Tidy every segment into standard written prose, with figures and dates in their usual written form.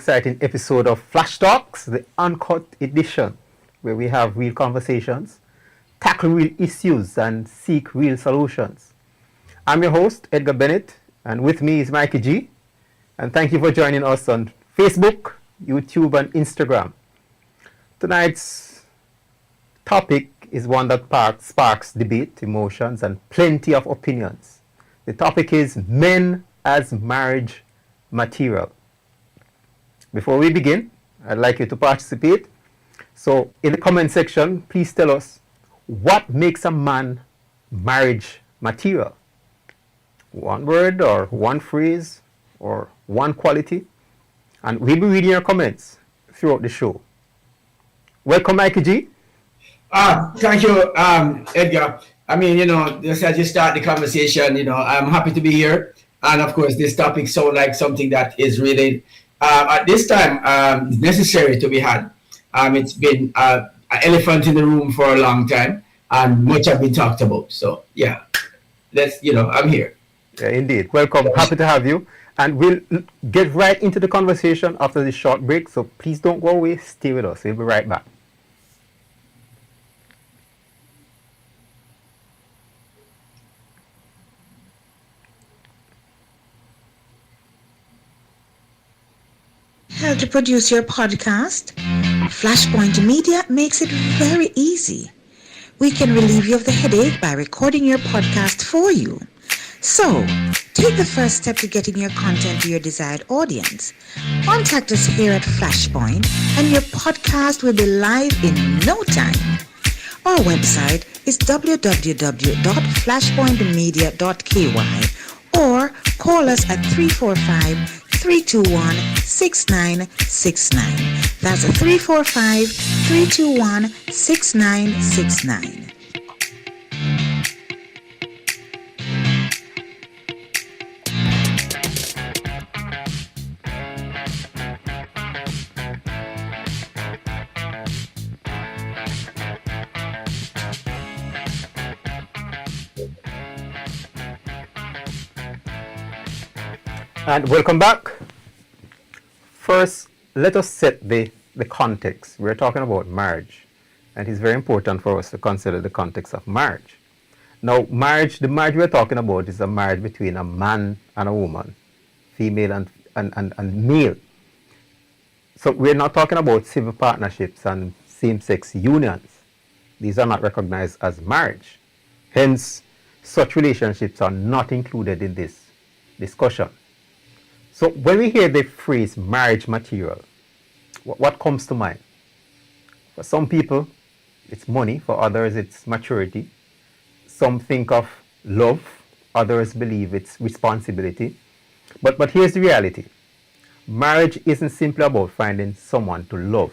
exciting episode of Flash Talks, the Uncut Edition, where we have real conversations, tackle real issues, and seek real solutions. I'm your host, Edgar Bennett, and with me is Mikey G. And thank you for joining us on Facebook, YouTube, and Instagram. Tonight's topic is one that sparks debate, emotions, and plenty of opinions. The topic is men as marriage material. Before we begin, I'd like you to participate. So in the comment section, please tell us what makes a man marriage material. One word or one phrase or one quality. And we'll be reading your comments throughout the show. Welcome, Mikey G. Thank you, Edgar. I mean, just as you start the conversation, I'm happy to be here. And of course, this topic sounds like something that is really, at this time, necessary to be had. It's been an elephant in the room for a long time, and much have been talked about. So, yeah, I'm here. Yeah, indeed. Welcome. Happy to have you. And we'll get right into the conversation after this short break. So please don't go away. Stay with us. We'll be right back. How to produce your podcast? Flashpoint Media makes it very easy. We can relieve you of the headache by recording your podcast for you. So, take the first step to getting your content to your desired audience. Contact us here at Flashpoint and your podcast will be live in no time. Our website is www.flashpointmedia.ky or call us at 345-321-6969. That's 345-321-6969. And welcome back. First, let us set the context. We're talking about marriage, and it's very important for us to consider the context of marriage. Now, the marriage we're talking about is a marriage between a man and a woman, female and male. So we're not talking about civil partnerships and same-sex unions. These are not recognized as marriage. Hence, such relationships are not included in this discussion. So when we hear the phrase marriage material, what comes to mind? For some people, it's money. For others, it's maturity. Some think of love. Others believe it's responsibility. But here's the reality. Marriage isn't simply about finding someone to love.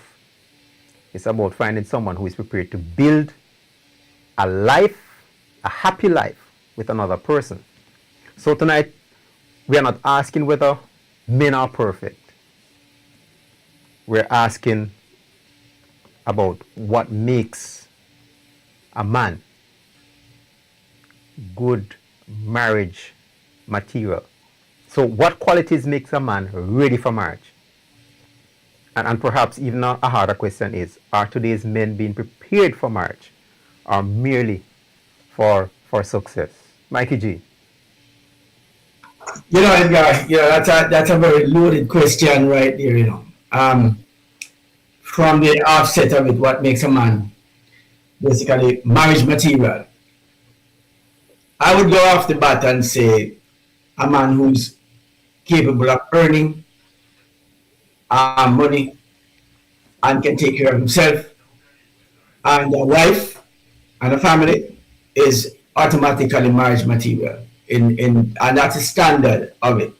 It's about finding someone who is prepared to build a life, a happy life with another person. So tonight, we are not asking whether men are perfect. We're asking about what makes a man good marriage material. So what qualities makes a man ready for marriage? And perhaps even a harder question is, are today's men being prepared for marriage or merely for success? Mikey G. Edgar, that's a very loaded question right there, From the offset of it, what makes a man basically marriage material? I would go off the bat and say a man who's capable of earning money and can take care of himself and a wife and a family is automatically marriage material. And that's the standard of it.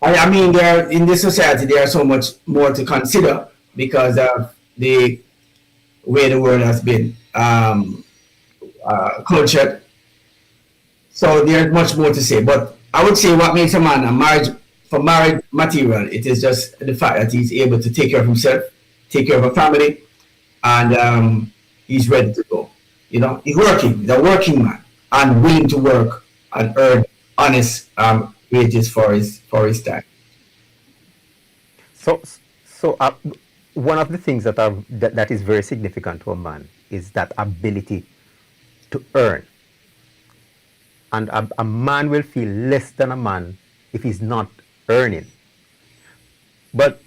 I mean, in this society, there are so much more to consider because of the way the world has been cultured. So there's much more to say. But I would say what makes a man marriage material, it is just the fact that he's able to take care of himself, take care of a family, and he's ready to go. He's working. He's a working man and willing to work and earn honest wages for his time. So one of the things that is very significant to a man is that ability to earn. And a man will feel less than a man if he's not earning. But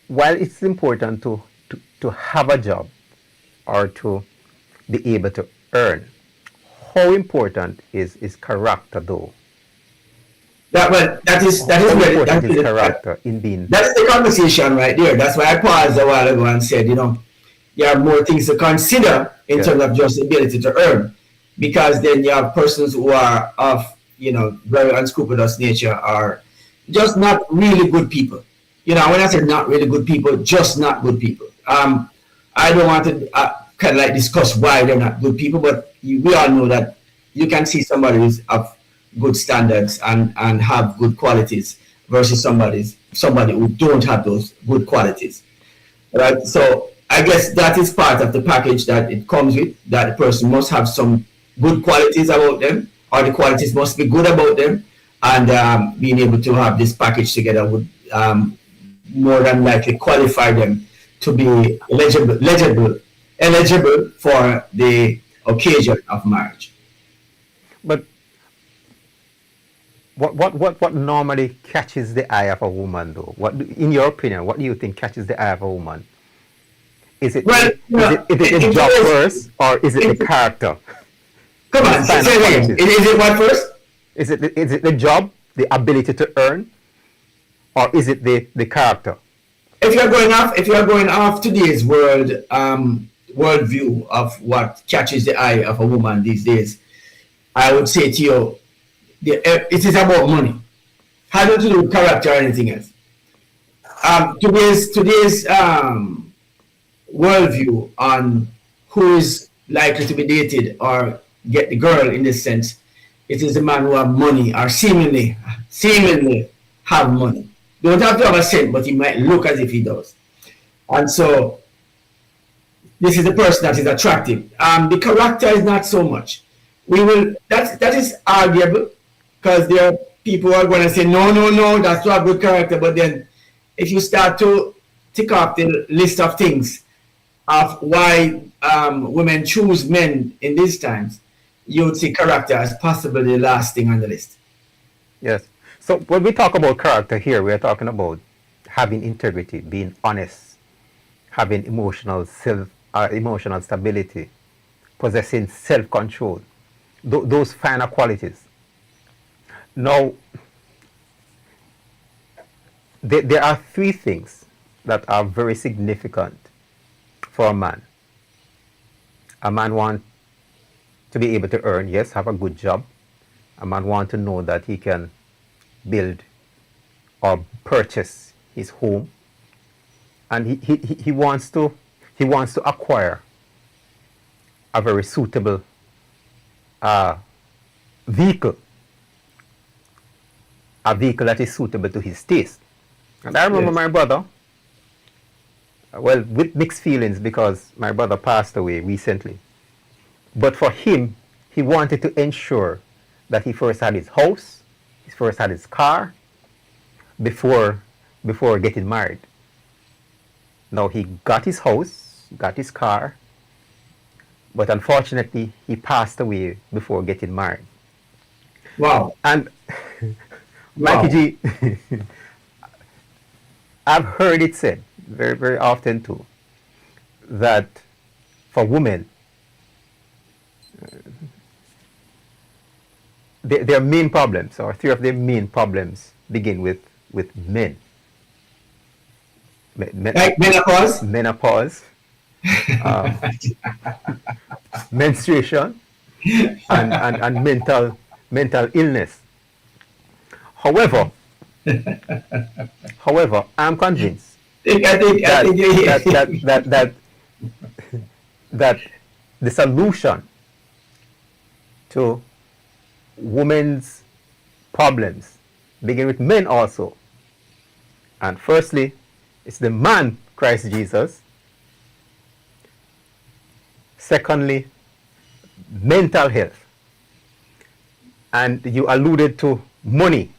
while it's important to have a job or to be able to earn, how important is character though? That is How where important is character in being? that's the conversation right there. That's why I paused a while ago and said, there are more things to consider in terms of just ability to earn, because then you have persons who are of very unscrupulous nature, are just not really good people. When I say not really good people, just not good people. I don't want to kind of like discuss why they're not good people, but we all know that you can see somebody who's of good standards and have good qualities versus somebody who don't have those good qualities, right? So I guess that is part of the package that it comes with, that the person must have some good qualities about them, or the qualities must be good about them, and being able to have this package together would more than likely qualify them to be eligible for the occasion of marriage. But what normally catches the eye of a woman though? In your opinion, what do you think catches the eye of a woman? Is it Well, is it the job first, or is it the character? Come on, say it again. Is it what first? Is it the job, the ability to earn, or is it the character? If you're going off today's worldview of what catches the eye of a woman these days, I would say to you, it is about money. Has nothing to do with character or anything else. Today's worldview on who is likely to be dated or get the girl, in this sense, it is the man who have money, or seemingly have money. Don't have to have a cent, but he might look as if he does. And so this is the person that is attractive. The character is not so much. That is arguable, because there are people who are going to say, no, that's not good character. But then if you start to tick off the list of things of why women choose men in these times, you would see character as possibly the last thing on the list. Yes. So when we talk about character here, we are talking about having integrity, being honest, having emotional stability, possessing self-control, those finer qualities. Now, there are three things that are very significant for a man. A man wants to be able to earn, yes, have a good job. A man wants to know that he can build or purchase his home, and he wants to acquire a very suitable vehicle, a vehicle that is suitable to his taste. And I remember my brother, well, with mixed feelings, because my brother passed away recently. But for him, he wanted to ensure that he first had his house, he first had his car, before getting married. Now he got his house, got his car, but unfortunately he passed away before getting married. Wow. And Mikey G, I've heard it said very, very often too, that for women, their main problems, or three of their main problems, begin with men. Like menopause? Menopause, menstruation, and mental illness. However, I'm convinced that the solution to women's problems begin with men also. And firstly, it's the man, Christ Jesus. Secondly, mental health. And you alluded to money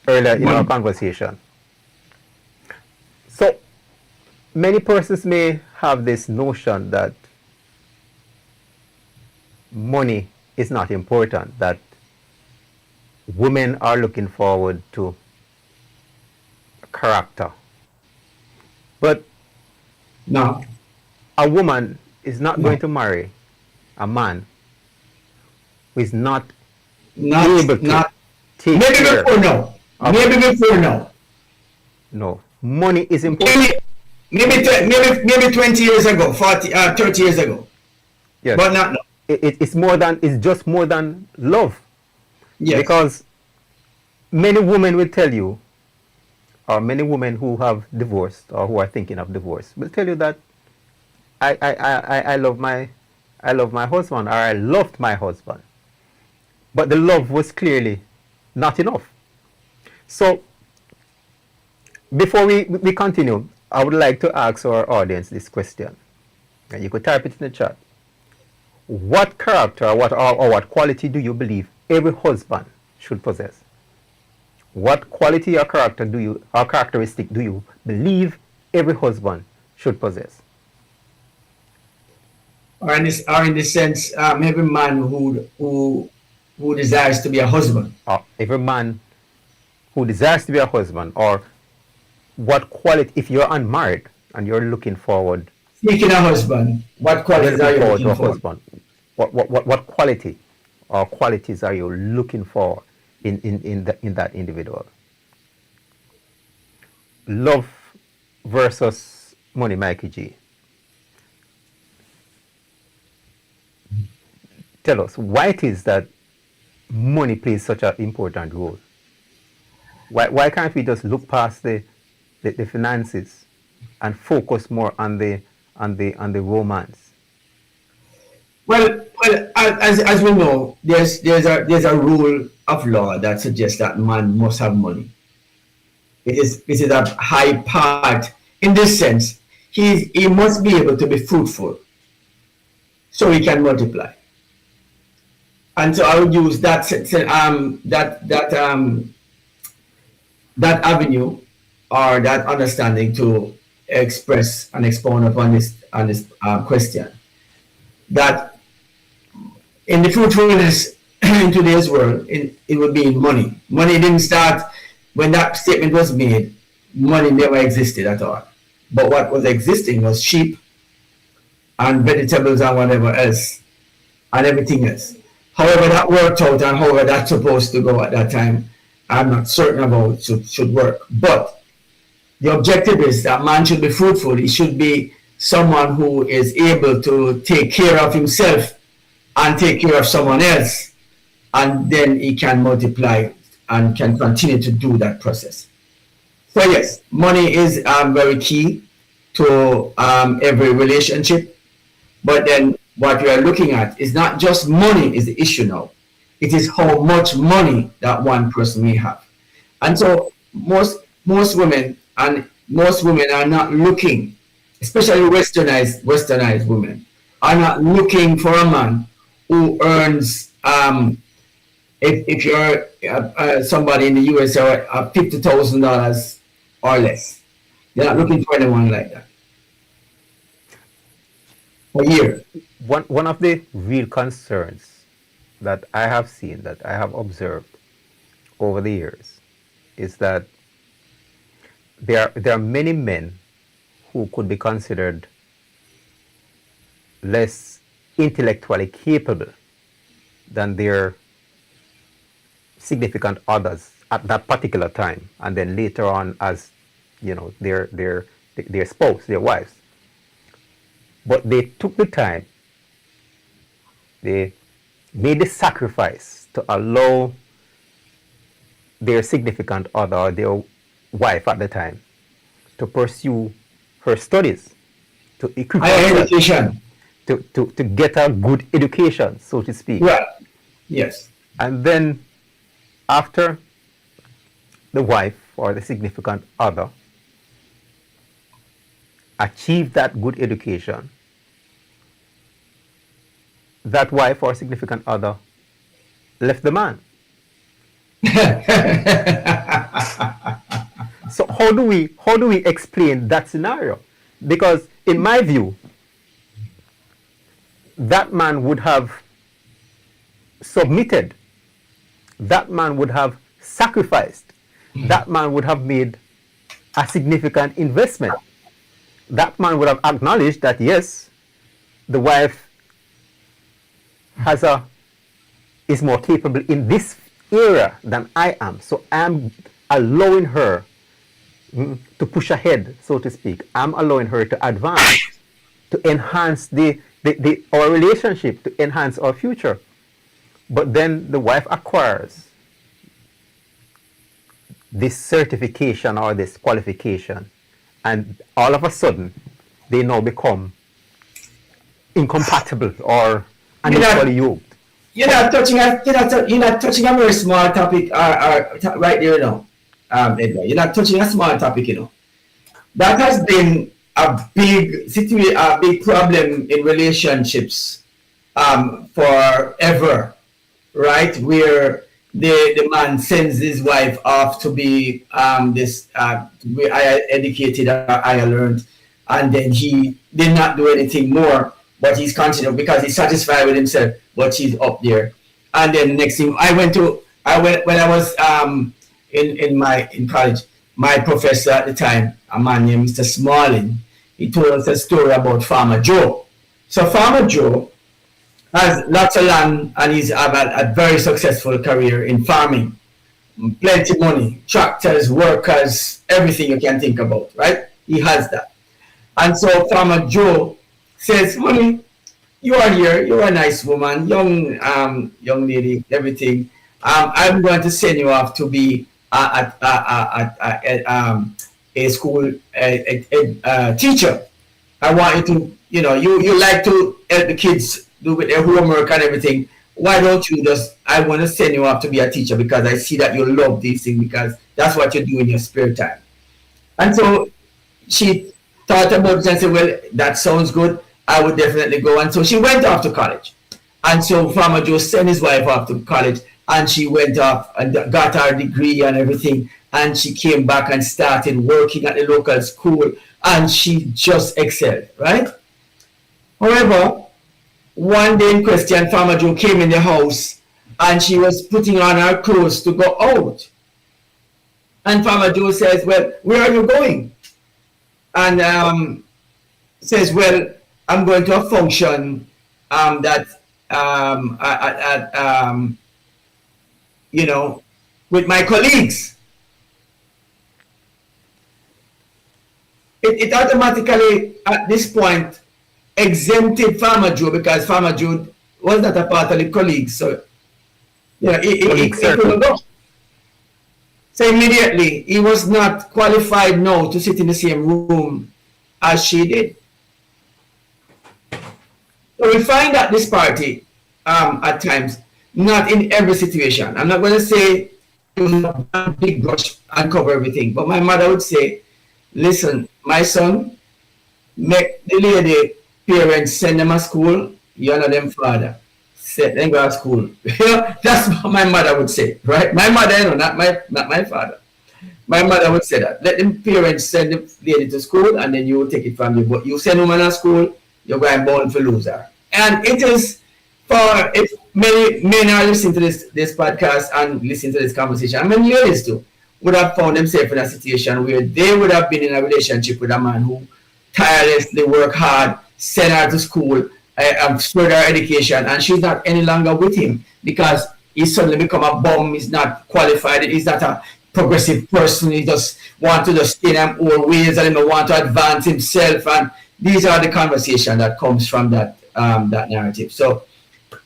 earlier in our conversation. many persons may have this notion that money is not important, that women are looking forward to character. But No, a woman is not going no, to marry a man who is not not, able to not. take Maybe care before no. of Maybe her. before no. No, money is important. Maybe, maybe 20 years ago, 40, 30 years ago, Yes, but not no. it's more than, it's just more than love, Yes. because many women will tell you, or many women who have divorced or who are thinking of divorce will tell you that I love my husband, or I loved my husband, but the love was clearly not enough. So before we continue, I would like to ask our audience this question, and you could type it in the chat. What character, or what quality do you believe every husband should possess? What quality or character do you, or characteristic do you believe every husband should possess? Or in this sense, every man who desires to be a husband. Or every man who desires to be a husband, or what quality, if you're unmarried and you're looking forward, Seeking a husband, what you're qualities are looking you forward to looking a for? husband, what quality or qualities are you looking for in that individual? Love versus money, Mikey G. Tell us why it is that money plays such an important role. Why can't we just look past the finances and focus more on the romance? Well, as we know, there's a rule of law that suggests that man must have money. It is a high part in this sense. He must be able to be fruitful so he can multiply. And so I would use that avenue or that understanding to express and expound upon this question. That in the fruitfulness in today's world, it would be in money. Money didn't start when that statement was made. Money never existed at all. But what was existing was sheep and vegetables and whatever else and everything else. However that worked out and however that's supposed to go at that time, I'm not certain about should work. But the objective is that man should be fruitful. He should be someone who is able to take care of himself and take care of someone else, and then he can multiply and can continue to do that process. So yes, money is very key to every relationship. But then what we are looking at is not just money is the issue now. It is how much money that one person may have. And so most women are not looking, especially westernized women, are not looking for a man who earns if you're somebody in the US or $50,000 or less. They're not looking for anyone like that a year. One of the real concerns that I have seen, that I have observed over the years, is that there are many men who could be considered less intellectually capable than their significant others at that particular time, and then later on as their spouse, their wives. But they took the time, they made the sacrifice to allow their significant other or their wife at the time to pursue her studies, to equip Higher herself, education. to get a good education, so to speak. Well, yes. And then after the wife or the significant other achieved that good education, that wife or significant other left the man. So how do we explain that scenario? Because in my view, that man would have submitted, that man would have sacrificed, that man would have made a significant investment. That man would have acknowledged that yes, the wife is more capable in this area than I am. So I'm allowing her to push ahead, so to speak. I'm allowing her to advance, to enhance our relationship, to enhance our future. But then the wife acquires this certification or this qualification, and all of a sudden they now become incompatible or unequally yoked. You're not touching a very small topic right there, Edgar. You're not touching a small topic, That has been a big situation, a big problem in relationships forever, right? Where the man sends his wife off to be to be educated or higher learned, and then he did not do anything more, but he's continued because he's satisfied with himself, but he's up there. And then next thing, when I was in college, my professor at the time, a man named Mr. Smalling, he told us a story about Farmer Joe. So Farmer Joe has lots of land and he's had a very successful career in farming. Plenty of money, tractors, workers, everything you can think about, right? He has that. And so Farmer Joe says, honey, you are here, you're a nice woman, young lady, everything. I'm going to send you off to be a school teacher. I want you to, you like to help the kids do with their homework and everything. Why don't you I want to send you off to be a teacher because I see that you love these things because that's what you do in your spare time. And so she thought about it and said, well, that sounds good. I would definitely go. And so she went off to college. And so Farmer Joe sent his wife off to college and she went off and got her degree and everything. And she came back and started working at the local school and she just excelled, right? However, one day in question, Farmer Joe came in the house and she was putting on her clothes to go out. And Farmer Joe says, well, where are you going? And says, well, I'm going to a function with my colleagues. It automatically, at this point, exempted Farmer Joe because Farmer Joe was not a part of the colleagues. So, it couldn't go. So immediately, he was not qualified now to sit in the same room as she did. So we find that disparity at times, not in every situation. I'm not going to say a big brush and cover everything, but my mother would say, listen, my son, make the lady parents send them to school, you're not them father. Set them go to school. That's what my mother would say, right? My mother, not my father. My mother would say that. Let them parents send the lady to school and then you will take it from you. But you send woman to school, you're going born for loser. And it is if many men are listening to this podcast and listening to this conversation, and many ladies too, would have found themselves in a situation where they would have been in a relationship with a man who tirelessly work hard, send her to school, further her education, and she's not any longer with him because he suddenly become a bum, he's not qualified, he's not a progressive person, he just want to just stay in them old ways and he want to advance himself, and these are the conversation that comes from that narrative. So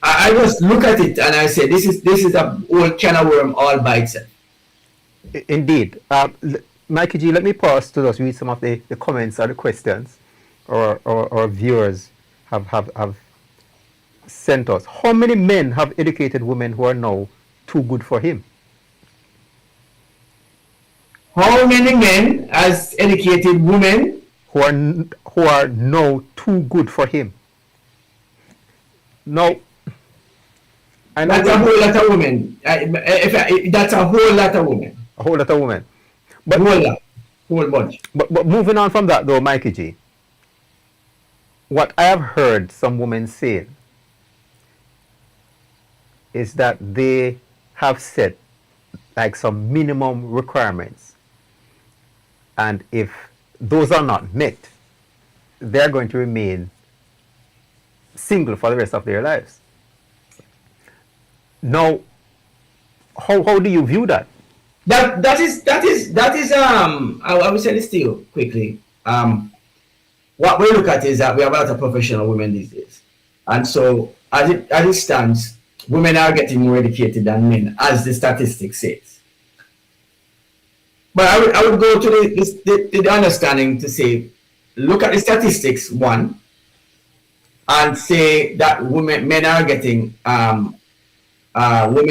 I just look at it and I say this is a whole can of worm all by itself. Indeed. Mikey G, let me pause to just read some of the comments or the questions or viewers have sent us. How many men have educated women who are now too good for him? How many men has educated women who are now too good for him? No. That's a whole lot of women. That's a whole lot of women. A whole lot of women. But whole bunch. But moving on from that though, Mikey G, what I have heard some women say is that they have set like some minimum requirements, and if those are not met, they're going to remain single for the rest of their lives. Now, how do you view that? I will say this to you quickly. What we look at is that we have a lot of professional women these days, and so as it stands, women are getting more educated than men, as the statistics says. But I would go to the understanding to say, look at the statistics, one, and say that men are getting, women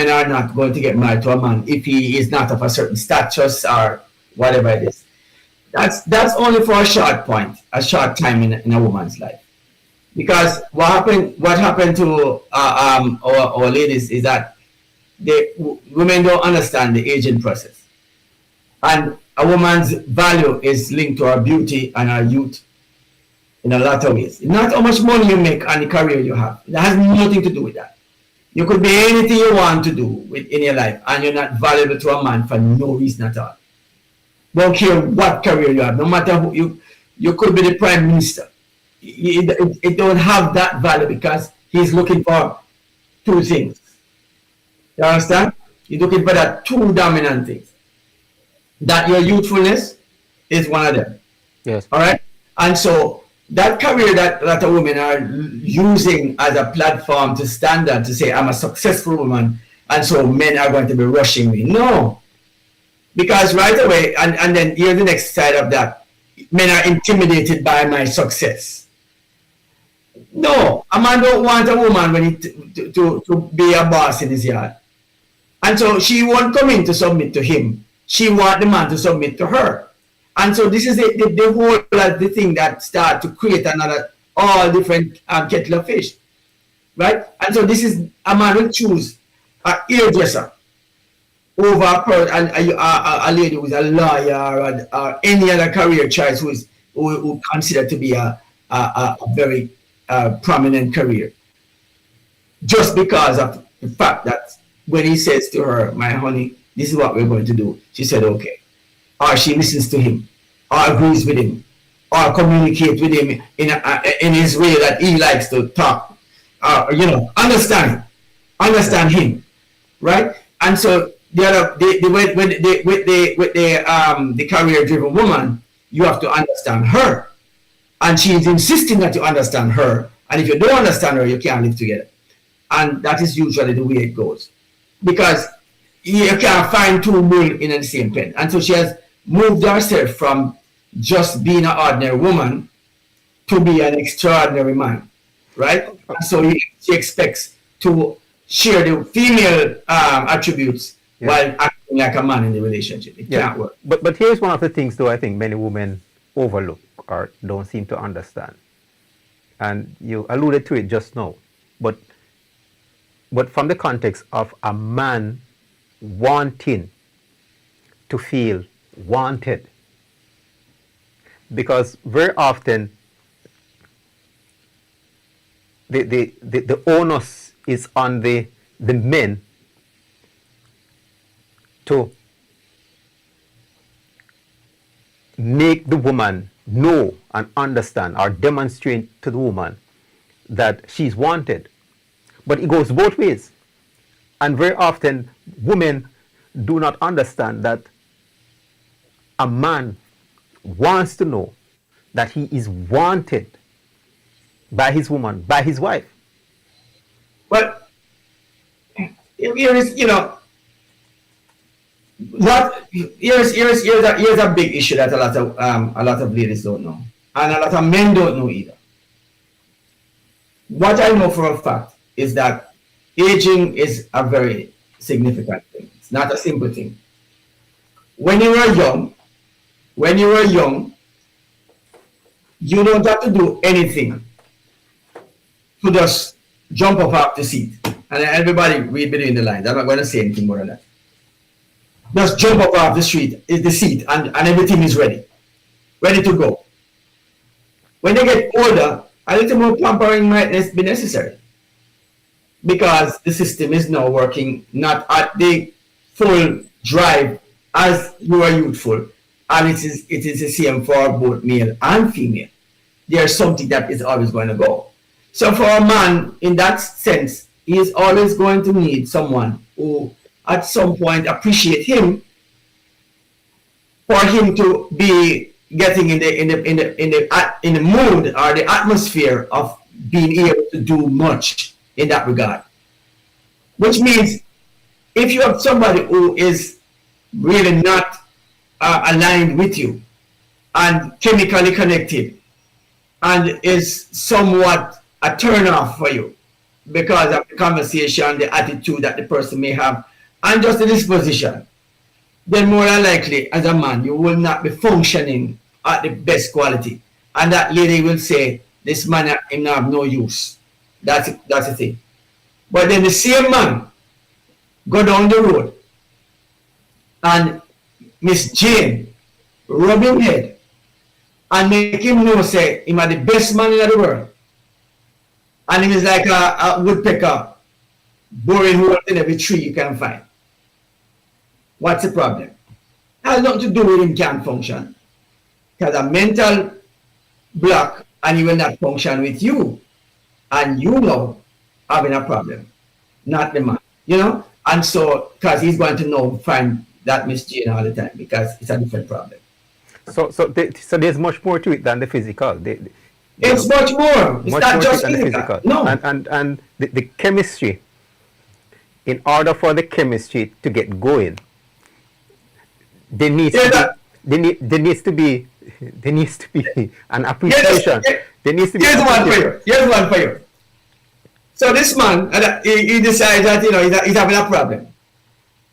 are not going to get married to a man if he is not of a certain status or whatever it is. That's only for a short time in a woman's life. Because what happened to our ladies is that women don't understand the aging process. And a woman's value is linked to her beauty and her youth in a lot of ways. Not how much money you make and the career you have. It has nothing to do with that. You could be anything you want to do in your life, and you're not valuable to a man for no reason at all. Don't care what career you have, no matter who you could be the prime minister. It don't have that value because he's looking for two things. You understand? He's looking for that two dominant things. That your youthfulness is one of them. Yes. All right. And so that career that a lot of women are using as a platform to stand up to say, I'm a successful woman, and so men are going to be rushing me. No. Because right away, and then here's the next side of that, men are intimidated by my success. No, a man don't want a woman to be a boss in his yard. And so she won't come in to submit to him. She wants the man to submit to her. And so this is the whole the thing that start to create another all different kettle of fish. Right? And so this is a man will choose a hairdresser over a lady who's a lawyer or any other career choice who considered to be a very prominent career. Just because of the fact that when he says to her, my honey, this is what we're going to do, she said, okay. Or she listens to him, or agrees with him, or communicates with him in his way that he likes to talk. Understand him, right? And so with the career-driven woman, you have to understand her, and she is insisting that you understand her. And if you don't understand her, you can't live together. And that is usually the way it goes, because you can't find two bulls in the same pen. And so she has moved herself from just being an ordinary woman to be an extraordinary man, right? And so she expects to share the female attributes while acting like a man in the relationship. It can't work. But here's one of the things, though, I think many women overlook or don't seem to understand. And you alluded to it just now. But from the context of a man wanting to feel wanted, because very often the onus is on the men to make the woman know and understand or demonstrate to the woman that she's wanted. But it goes both ways. And very often, women do not understand that a man wants to know that he is wanted by his woman, by his wife. But here is, here's a big issue that a lot of ladies don't know, and a lot of men don't know either. What I know for a fact is that aging is a very significant thing. It's not a simple thing. When you were young, you don't have to do anything to just jump up off the seat. And everybody read between the lines. I'm not going to say anything more than that. Just jump up off the seat, and everything is ready to go. When they get older, a little more pampering might be necessary, because the system is now working not at the full drive as you are youthful, and it is the same for both male and female. There's something that is always going to go. So for a man, in that sense, he is always going to need someone who, at some point, appreciate him, for him to be getting in the mood or the atmosphere of being able to do much in that regard. Which means, if you have somebody who is really not aligned with you and chemically connected, and is somewhat a turn off for you because of the conversation, the attitude that the person may have, and just the disposition, then more than likely, as a man, you will not be functioning at the best quality. And that lady will say, this man him have no use. That's the thing. But then the same man go down the road and Miss Jane rub him head and make him know, say, him are the best man in the world. And him is like a woodpecker boring holes in every tree you can find. What's the problem? It has nothing to do with him can't function. He has a mental block and he will not function with you. And you know having a problem, not the man, you know? And so, because he's going to know, find that Miss Jane all the time, because it's a different problem. So there's much more to it than the physical. It's much more. It's not just physical. No. And the chemistry, in order for the chemistry to get going, there needs to be an appreciation. There needs to be. Here's one for you. So this man, he decides that he's having a problem,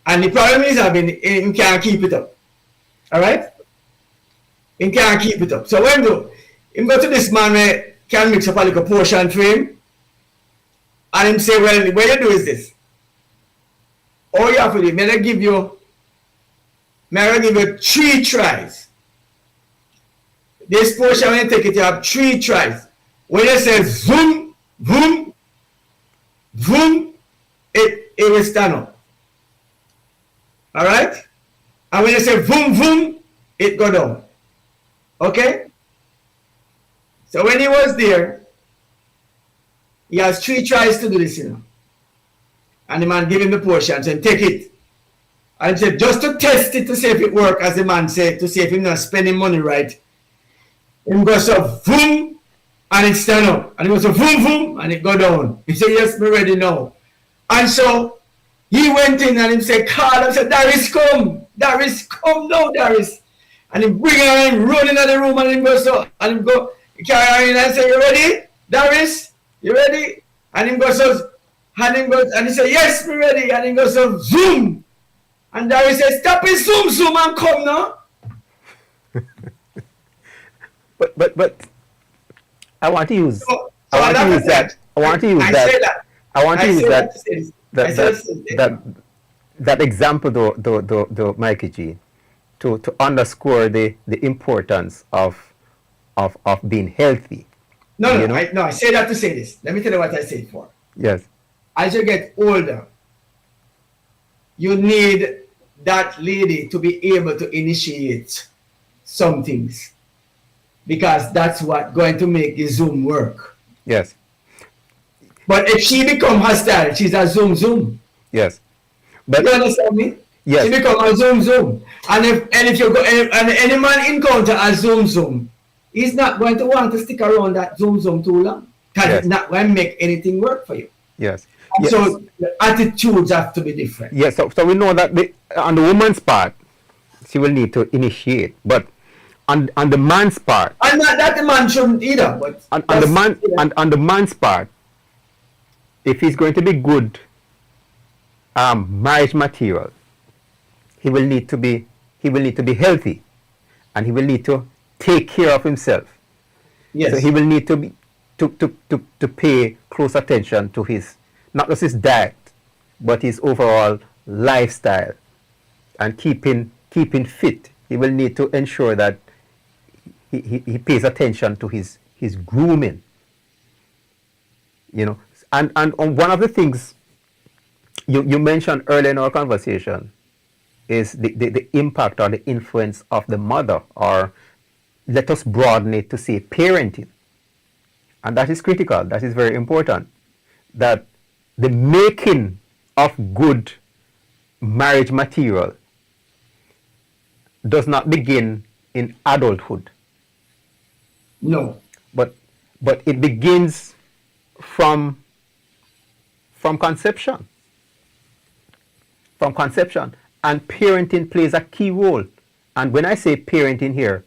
and the problem he's having, he can't keep it up. All right, he can't keep it up. So when he go to this man where can mix up a little portion for him, and him say, well, what you do is this. All you have to do, may I give you 3 tries. This portion, when you take it, you have 3 tries. When you say zoom, boom, boom, it will stand up. All right? And when you say boom, boom, it go down. Okay? So when he was there, he has 3 tries to do this, And the man give him the portions and take it. And he said, just to test it to see if it work, as the man said, to see if he's not spending money right. Him goes so boom, and it stand up. And he goes so boom, boom, and it go down. He said, yes, me ready now. And so he went in and he said, call and said, Darius, come. Darius, come now, Darius. And he bring him in, run into the room, and he goes so, and he go, he carry him in and say, you ready? Darius, you ready? And he goes so, and he said, yes, me ready. And he goes so, zoom. And Darius said, stop it, zoom, and come now. But I want to use that example though Mikey G, to underscore the importance of being healthy. I say that to say this. Let me tell you what I say it for. Yes. As you get older, you need that lady to be able to initiate some things, because that's what going to make the Zoom work. Yes. But if she become hostile, she's a zoom. Yes. But you understand me? Yes. She become a zoom. And if you go and any man encounter a zoom, he's not going to want to stick around that zoom too long, because it's not going to make anything work for you. Yes. Yes. So the attitudes have to be different. Yes. So we know that on the woman's part, she will need to initiate, but on the man's part, and that the man shouldn't either. But on the man's part, if he's going to be good marriage material, he will need to be healthy, and he will need to take care of himself. Yes. So he will need to pay close attention to his, not just his diet, but his overall lifestyle, and keeping fit. He will need to ensure that he pays attention to his grooming, You know, and on one of the things you mentioned earlier in our conversation is the impact or the influence of the mother, or let us broaden it to say parenting. And that is critical, that is very important. That the making of good marriage material does not begin in adulthood. No. But it begins from conception. From conception. And parenting plays a key role. And when I say parenting here,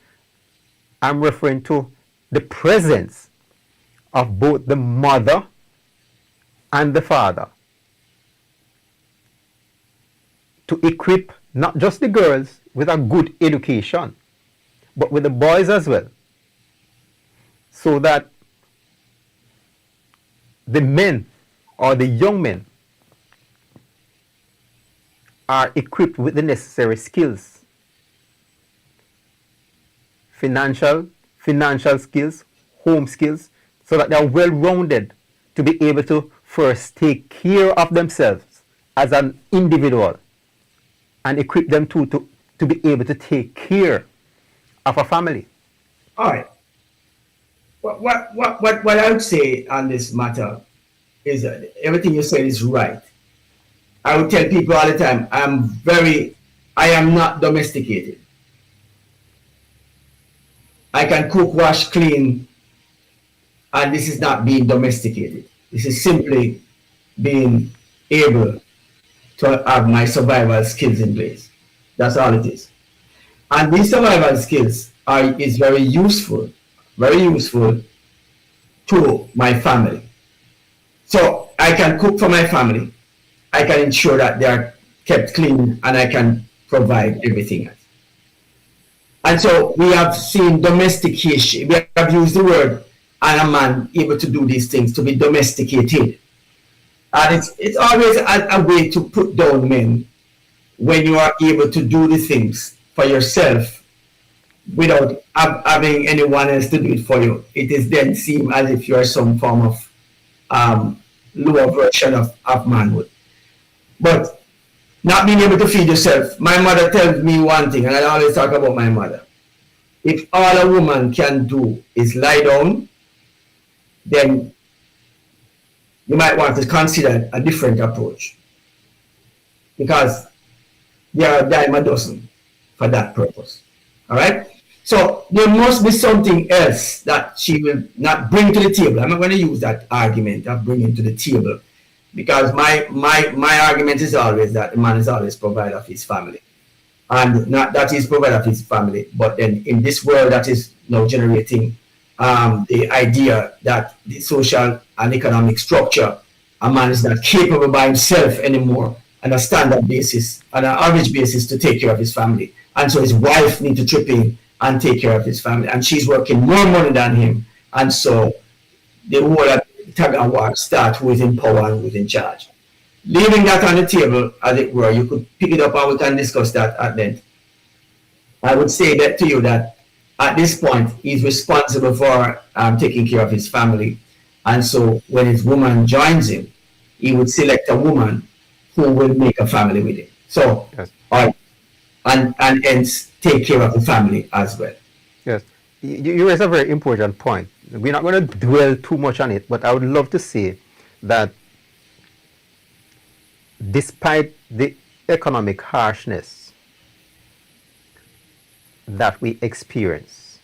I'm referring to the presence of both the mother and the father to equip not just the girls with a good education, but with the boys as well, so that the men or the young men are equipped with the necessary skills, financial skills, home skills, so that they are well-rounded to be able to first take care of themselves as an individual, and equip them to be able to take care of a family. All right. What I would say on this matter is that everything you said is right. I would tell people all the time, I am not domesticated. I can cook, wash, clean, and this is not being domesticated. This is simply being able to have my survival skills in place. That's all it is. And these survival skills is very useful to my family. So I can cook for my family. I can ensure that they are kept clean, and I can provide everything else. And so we have seen domestication. We have used the word, and a man able to do these things, to be domesticated. And it's always a way to put down men when you are able to do the things for yourself without having anyone else to do it for you. It is then seen as if you are some form of lower version of manhood. But not being able to feed yourself. My mother tells me one thing, and I always talk about my mother. If all a woman can do is lie down, then you might want to consider a different approach, because there are a dime a dozen for that purpose. All right? So there must be something else that she will not bring to the table. I'm not going to use that argument of bringing to the table, because my argument is always that the man is always provider of his family. And not that he's provider of his family, but then in this world that is now generating the idea that the social and economic structure, a man is not capable by himself anymore on a standard basis, on an average basis, to take care of his family. And so his wife needs to chip in and take care of his family. And she's working more money than him. And so the whole tug and war start who is in power and who is in charge. Leaving that on the table, as it were, you could pick it up and we can discuss that at length. I would say that to you that at this point, he's responsible for taking care of his family. And so when his woman joins him, he would select a woman who will make a family with him. So, Yes. And hence take care of the family as well. Yes, you raise a very important point. We're not going to dwell too much on it, but I would love to say that despite the economic harshness that we experience,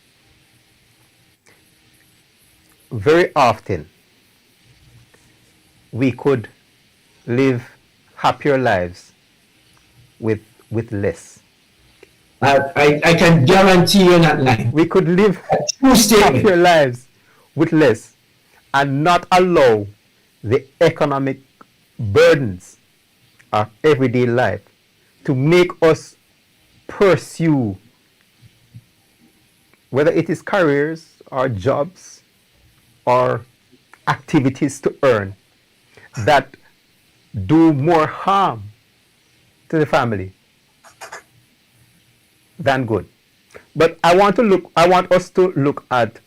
very often we could live happier lives with less. I can guarantee you that line. We could live True statement. happier lives with less and not allow the economic burdens of everyday life to make us pursue, whether it is careers or jobs or activities to earn, that do more harm to the family than good. But I want us to look at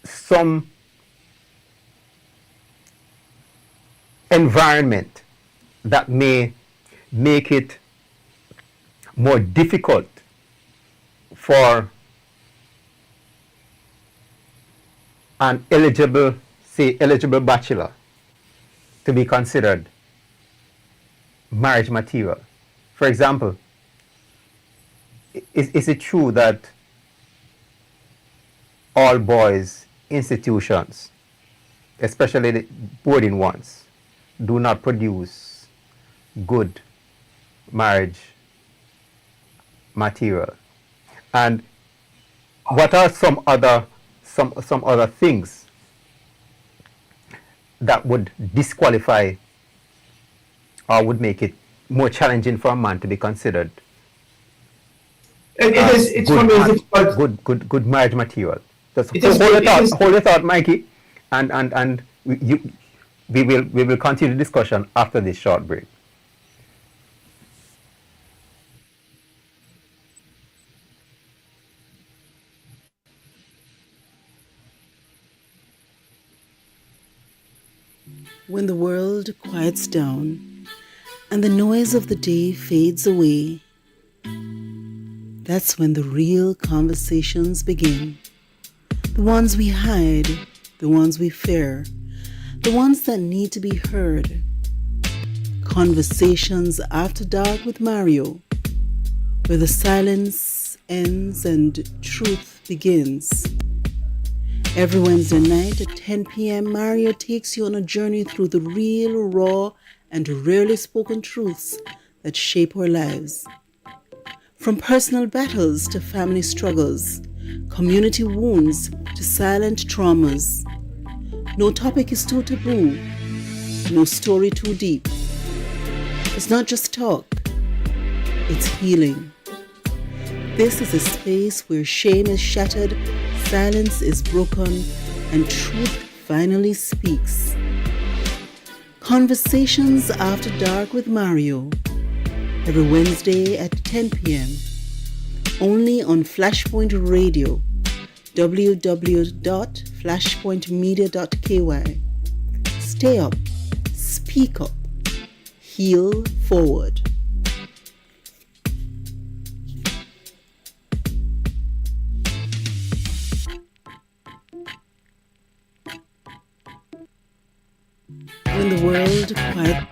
some environment that may make it more difficult for an eligible bachelor to be considered marriage material. For example, is it true that all boys institutions, especially the boarding ones, do not produce good marriage material? And what are some other things that would disqualify or would make it more challenging for a man to be considered It's good, difficult. good marriage material? Just It is- hold your thought, Mikey, and we will continue the discussion after this short break. When the world quiets down and the noise of the day fades away, that's when the real conversations begin. The ones we hide, the ones we fear, the ones that need to be heard. Conversations After Dark with Mario, where the silence ends and truth begins. Every Wednesday night at 10 p.m., Mario takes you on a journey through the real, raw, and rarely spoken truths that shape our lives. From personal battles to family struggles, community wounds to silent traumas. No topic is too taboo, no story too deep. It's not just talk, it's healing. This is a space where shame is shattered, silence is broken, and truth finally speaks. Conversations After Dark with Mario, every Wednesday at 10 p.m. Only on Flashpoint Radio, www.flashpointmedia.ky. Stay up, speak up, heal forward. When the world quiet.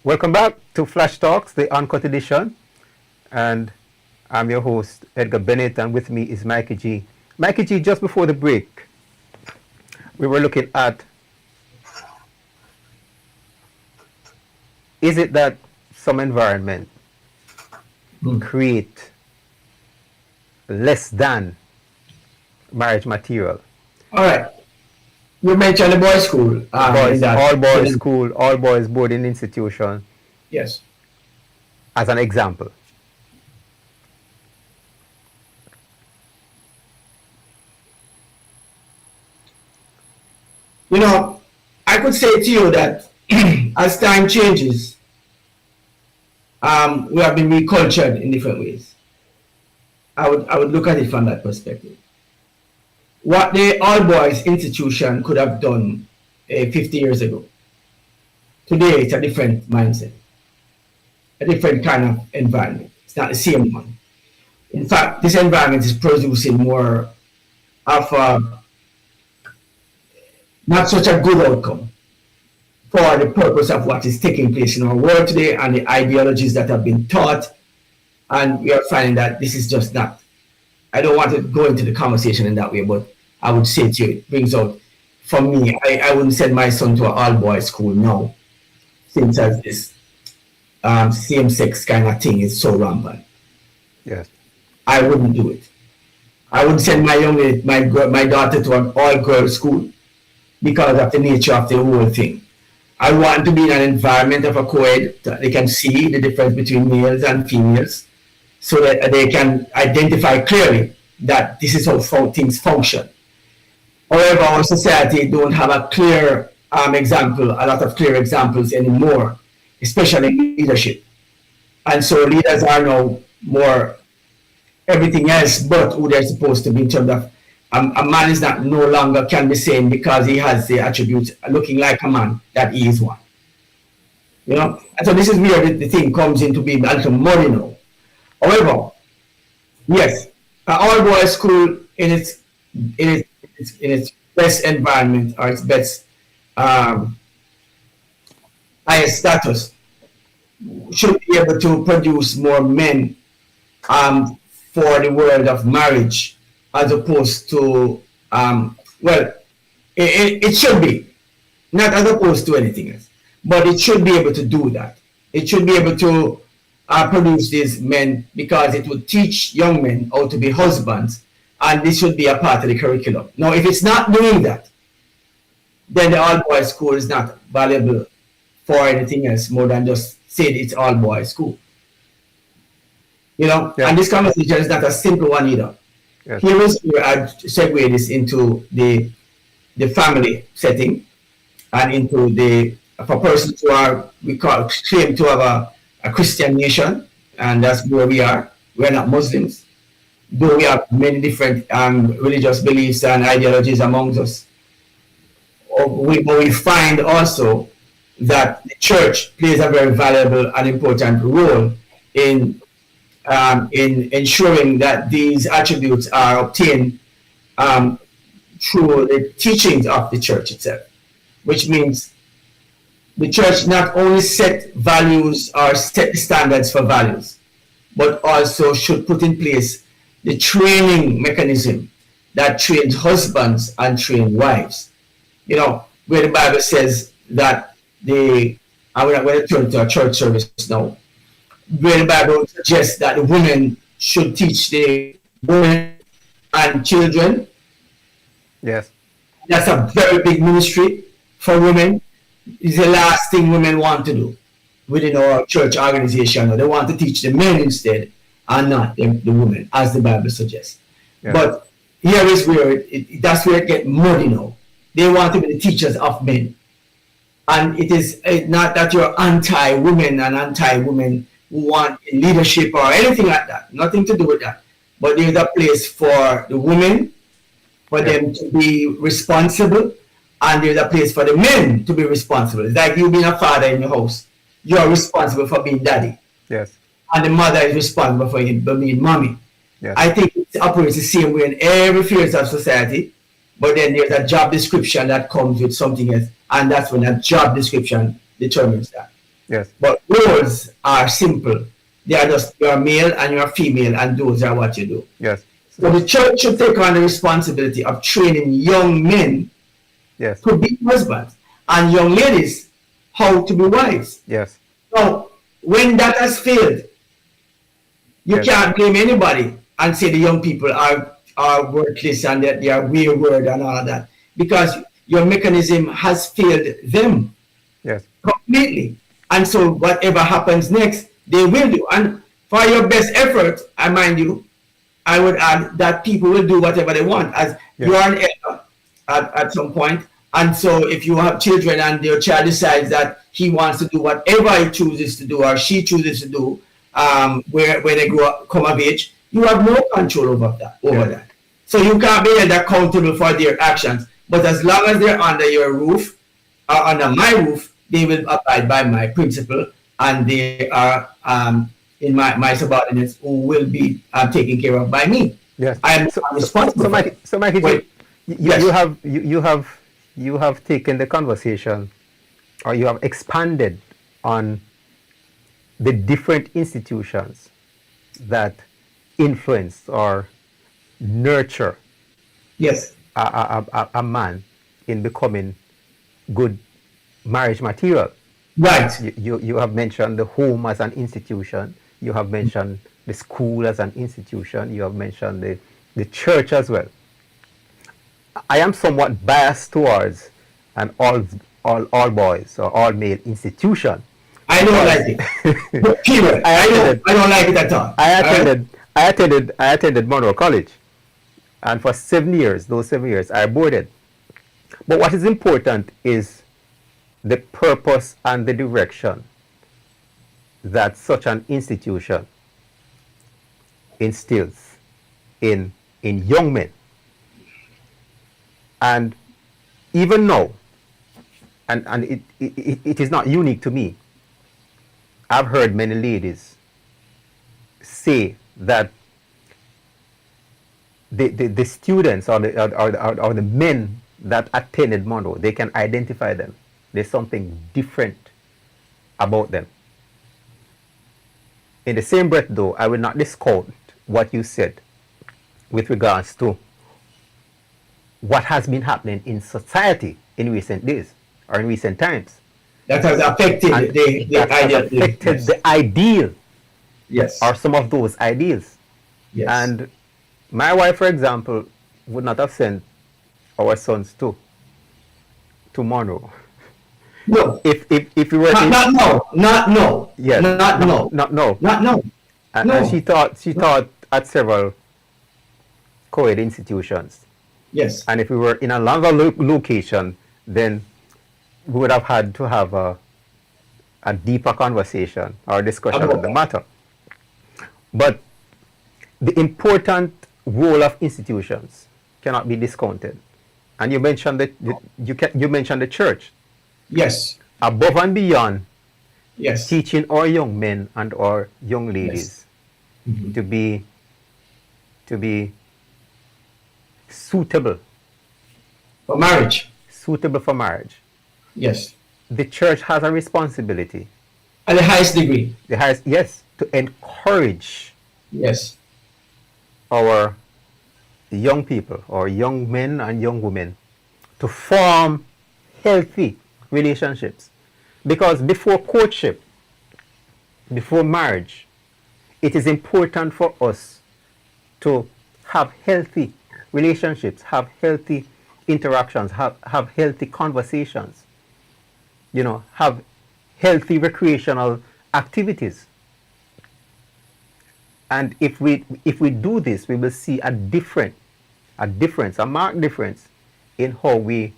Welcome back to Flash Talks, the Uncut Edition, and I'm your host, Edgar Bennett, and with me is Mikey G. Mikey G, just before the break, we were looking at, is it that some environment create less than marriage material? All right. You mentioned the boys' school. All boys school, all boys boarding institution, Yes. as an example. You know, I could say to you that as time changes, we have been recultured in different ways. I would look at it from that perspective. What the all boys institution could have done 50 years ago, today it's a different mindset, a different kind of environment. It's not the same one. In fact, this environment is producing more of a not such a good outcome for the purpose of what is taking place in our world today and the ideologies that have been taught. And we are finding that this is just not, I don't want to go into the conversation in that way, but I would say to you, it brings out, for me, I wouldn't send my son to an all-boys school now, since as this same-sex kind of thing is so rampant. Yes. I wouldn't do it. I would send my daughter to an all-girls school because of the nature of the whole thing. I want to be in an environment of a co-ed that they can see the difference between males and females so that they can identify clearly that this is how things function. However, our society don't have a clear example, a lot of clear examples anymore, especially in leadership. And so leaders are now more everything else but who they're supposed to be in terms of a man is not no longer can be seen because he has the attributes looking like a man that he is one. You know, and so this is where the thing comes into being a little more, you know. However, yes, all boys school in its best environment or its best highest status should be able to produce more men for the world of marriage, as opposed to it should be, not as opposed to anything else, but it should be able to do that. It should be able to produce these men, because it would teach young men how to be husbands, and this should be a part of the curriculum. Now, if it's not doing that, then the all boys school is not valuable for anything else more than just saying it's all boys school. You know, and this conversation is not a simple one either. Yes. Here is where I segue this into the family setting and into for persons who are, claim to have a Christian nation, and that's where we are. We're not Muslims, though we have many different religious beliefs and ideologies amongst us. But we find also that the church plays a very valuable and important role in ensuring that these attributes are obtained through the teachings of the church itself, which means the church not only set values or set standards for values, but also should put in place the training mechanism that trains husbands and train wives. You know, where the Bible says that I'm going to turn to a church service now, where the Bible suggests that the women should teach the women and children. Yes. That's a very big ministry for women. It's the last thing women want to do within our church organization. They want to teach the men instead, and not the women, as the Bible suggests. Yeah. But here is where that's where it gets muddy now. They want to be the teachers of men. And it is not that you're anti-women and anti-women who want leadership or anything like that. Nothing to do with that. But there's a place for the women, for them to be responsible, and there's a place for the men to be responsible. It's like you being a father in your house. You're responsible for being daddy. Yes. And the mother is responsible for being mommy. Yes. I think it operates the same way in every field of society, but then there's a job description that comes with something else, and that's when that job description determines that. Yes. But roles are simple. They are just you're male and you're female, and those are what you do. Yes. So the church should take on the responsibility of training young men to be husbands, and young ladies how to be wives. Yes. So when that has failed, you can't blame anybody and say the young people are worthless and that they are wayward and all of that, because your mechanism has failed them completely. And so whatever happens next, they will do. And for your best effort, I mind you, I would add that people will do whatever they want, as you are an elder at some point. And so if you have children and your child decides that he wants to do whatever he chooses to do or she chooses to do, when they come of age, you have no control over that. So you can't be held accountable for their actions. But as long as they're under your roof, or under my roof, they will abide by my principle, and they are in my subordinates who will be taken care of by me. Yes. I am responsible. So Mikey, you have taken the conversation, or you have expanded on the different institutions that influence or nurture a man in becoming good marriage material. Right. You have mentioned the home as an institution. You have mentioned the school as an institution. You have mentioned the church as well. I am somewhat biased towards an all boys or all male institution. I don't like it. Period. I don't like it at all. I attended Monroe College. And for 7 years, those 7 years, I boarded. But what is important is the purpose and the direction that such an institution instills in young men. And even now, and it is not unique to me, I've heard many ladies say that the students or the men that attended Monroe, they can identify them. There's something different about them. In the same breath, though, I will not discount what you said with regards to what has been happening in society in recent days or in recent times. That has affected the ideal. Yes. Or some of those ideals. Yes. And my wife, for example, would not have sent our sons to Monroe. No. If we were not no. Yes. Not no. Not no. Not no. And, no. and she taught at several co-ed institutions. Yes. And if we were in another location, then we would have had to have a deeper conversation or discussion on the matter. But the important role of institutions cannot be discounted. And you mentioned you mentioned the church. Yes. Above and beyond, yes, teaching our young men and our young ladies, yes, mm-hmm, to be suitable for marriage. Suitable for marriage. Yes. The church has a responsibility. At the highest degree. The highest, yes, to encourage. Yes. Our young people, or young men and young women, to form healthy relationships. Because before courtship, before marriage, it is important for us to have healthy relationships, have healthy interactions, have healthy conversations, have healthy recreational activities. And if we do this, we will see a marked difference in how we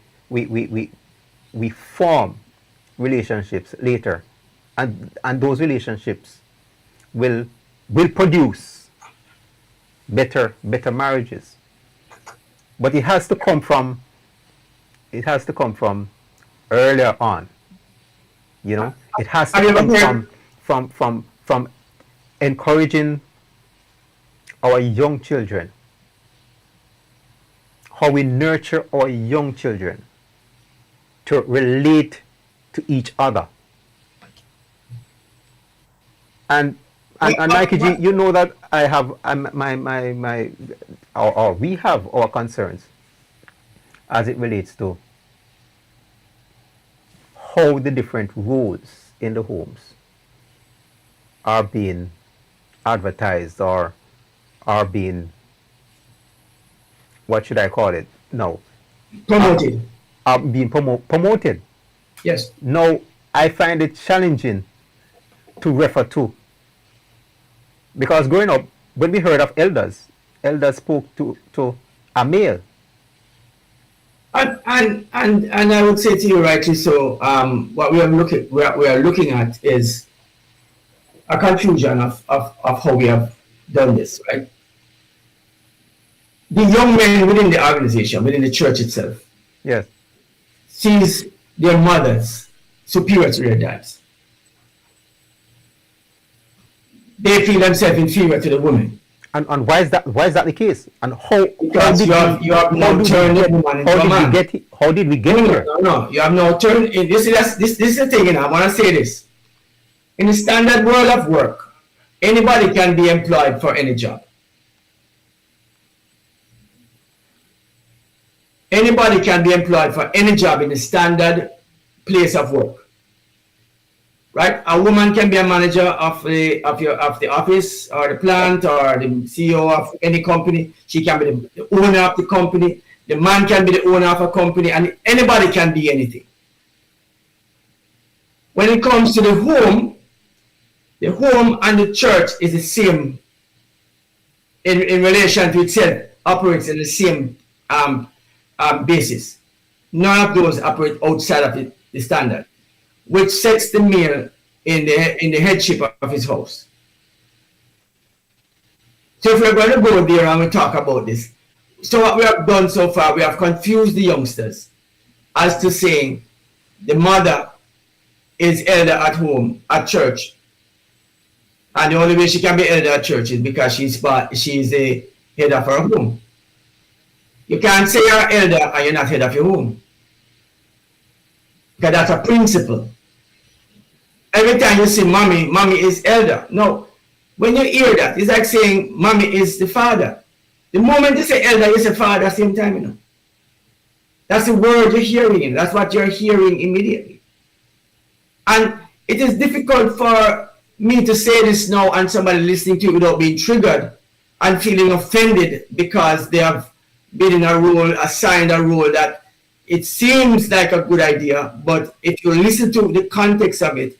form relationships later, and those relationships will produce better marriages. But it has to come from earlier on. It has to come from encouraging our young children, how we nurture our young children to relate to each other. And Mikey G, you know that I have we have our concerns as it relates to how the different roles in the homes are being advertised or are being, what should I call it? No. Promoted. Are being promoted. Yes. Now, I find it challenging to refer to. Because growing up, when we heard of elders spoke to a male. And I would say to you rightly so, what we are looking at is a confusion of how we have done this, right? The young men within the organization, within the church itself, yes, sees their mothers superior to their dads. They feel themselves inferior to the woman. And why is that the case? And how Because you have now turned the woman into a man. How did we get here? No. You have now turned. This is the thing, and I want to say this. In the standard world of work, anybody can be employed for any job. Anybody can be employed for any job in the standard place of work. Right? A woman can be a manager of the office or the plant or the CEO of any company. She can be the owner of the company. The man can be the owner of a company, and anybody can be anything. When it comes to the home and the church is the same in relation to itself operates in the same basis. None of those operate outside of the standard, which sets the male in the headship of his house. So if we're going to go there and we talk about this, so what we have done so far, we have confused the youngsters as to saying the mother is elder at home, at church, and the only way she can be elder at church is because she's a head of her home. You can't say you're elder and you're not head of your home, because that's a principle. Every time you say mommy is elder. No, when you hear that, it's like saying mommy is the father. The moment you say elder, you say father at the same time, you know. That's the word you're hearing. That's what you're hearing immediately. And it is difficult for me to say this now and somebody listening to it without being triggered and feeling offended because they have been in a role, assigned a role that it seems like a good idea, but if you listen to the context of it,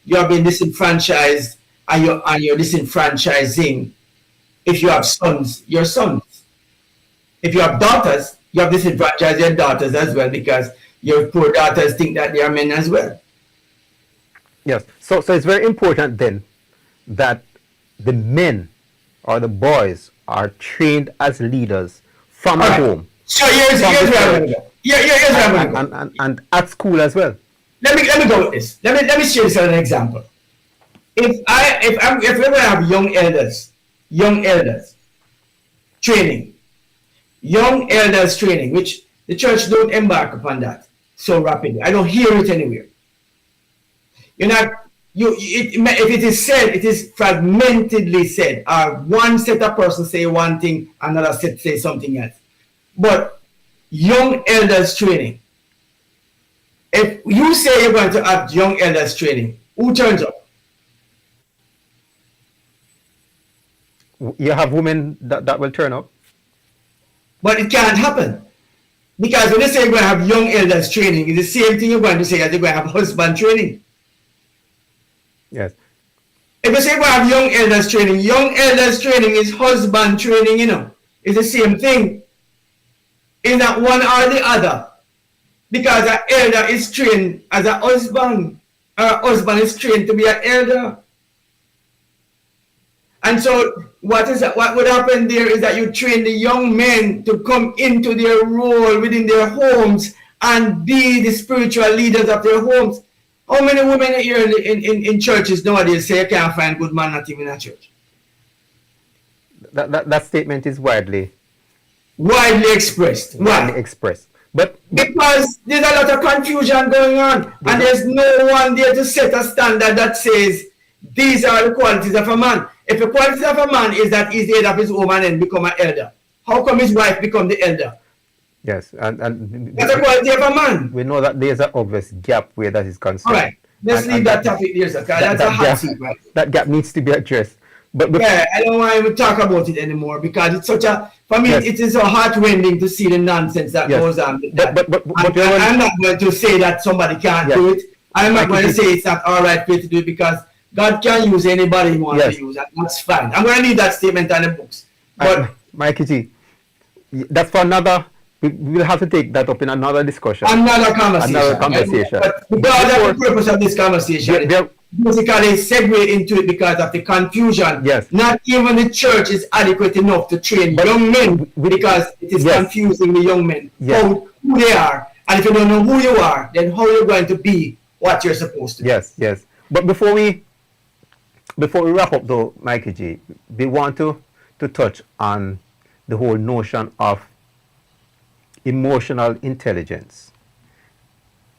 you have been disenfranchised and you're disenfranchising. If you have sons, your sons. If you have daughters, you have disenfranchised your daughters as well, because your poor daughters think that they are men as well. Yes. So it's very important then that the men or the boys are trained as leaders from the home. So here's where I'm going to go. Here's where I'm going to go. And at school as well. Let me go with this. Let me share this as an example. If we're going to have young elders training, which the church don't embark upon that so rapidly. I don't hear it anywhere. If it is said, it is fragmentedly said. One set of persons say one thing, another set say something else. But young elders training. If you say you're going to have young elders training, who turns up? You have women that will turn up. But it can't happen. Because when you say you're going to have young elders training, it's the same thing you're going to say as you're going to have husband training. Yes. If you say you're going to have young elders training is husband training, you know. It's the same thing. It's not one or the other. Because an elder is trained as a husband. Our husband is trained to be an elder. And so what would happen there is that you train the young men to come into their role within their homes and be the spiritual leaders of their homes. How many women here in churches nowadays say you can't find good man not even in a church? That statement is widely expressed. Why? Widely expressed. But because there's a lot of confusion going on, and there's no one there to set a standard that says these are the qualities of a man. If the qualities of a man is that he's the head of his home and then become an elder, how come his wife become the elder? Yes, and that's a quality of a man. We know that there's an obvious gap where that is concerned. All right, let's leave that topic there, sir. That's a hot seat, right? That gap needs to be addressed. But yeah, I don't want to even talk about it anymore because it's such a, for me, it is so heart-rending to see the nonsense that goes on. I'm not going to say that somebody can't do it. I'm not going to say it's not all right for you to do it because God can use anybody he wants to use, and that's fine. I'm going to leave that statement on the books. But Mikey G, that's for another. We'll have to take that up in another discussion. Another conversation. But because of the purpose of this conversation, basically segue into it because of the confusion. Yes. Not even the church is adequate enough to train young men because it is confusing the young men who they are. And if you don't know who you are, then how you're going to be what you're supposed to be. Yes. But before we wrap up though, Mikey G, we want to touch on the whole notion of emotional intelligence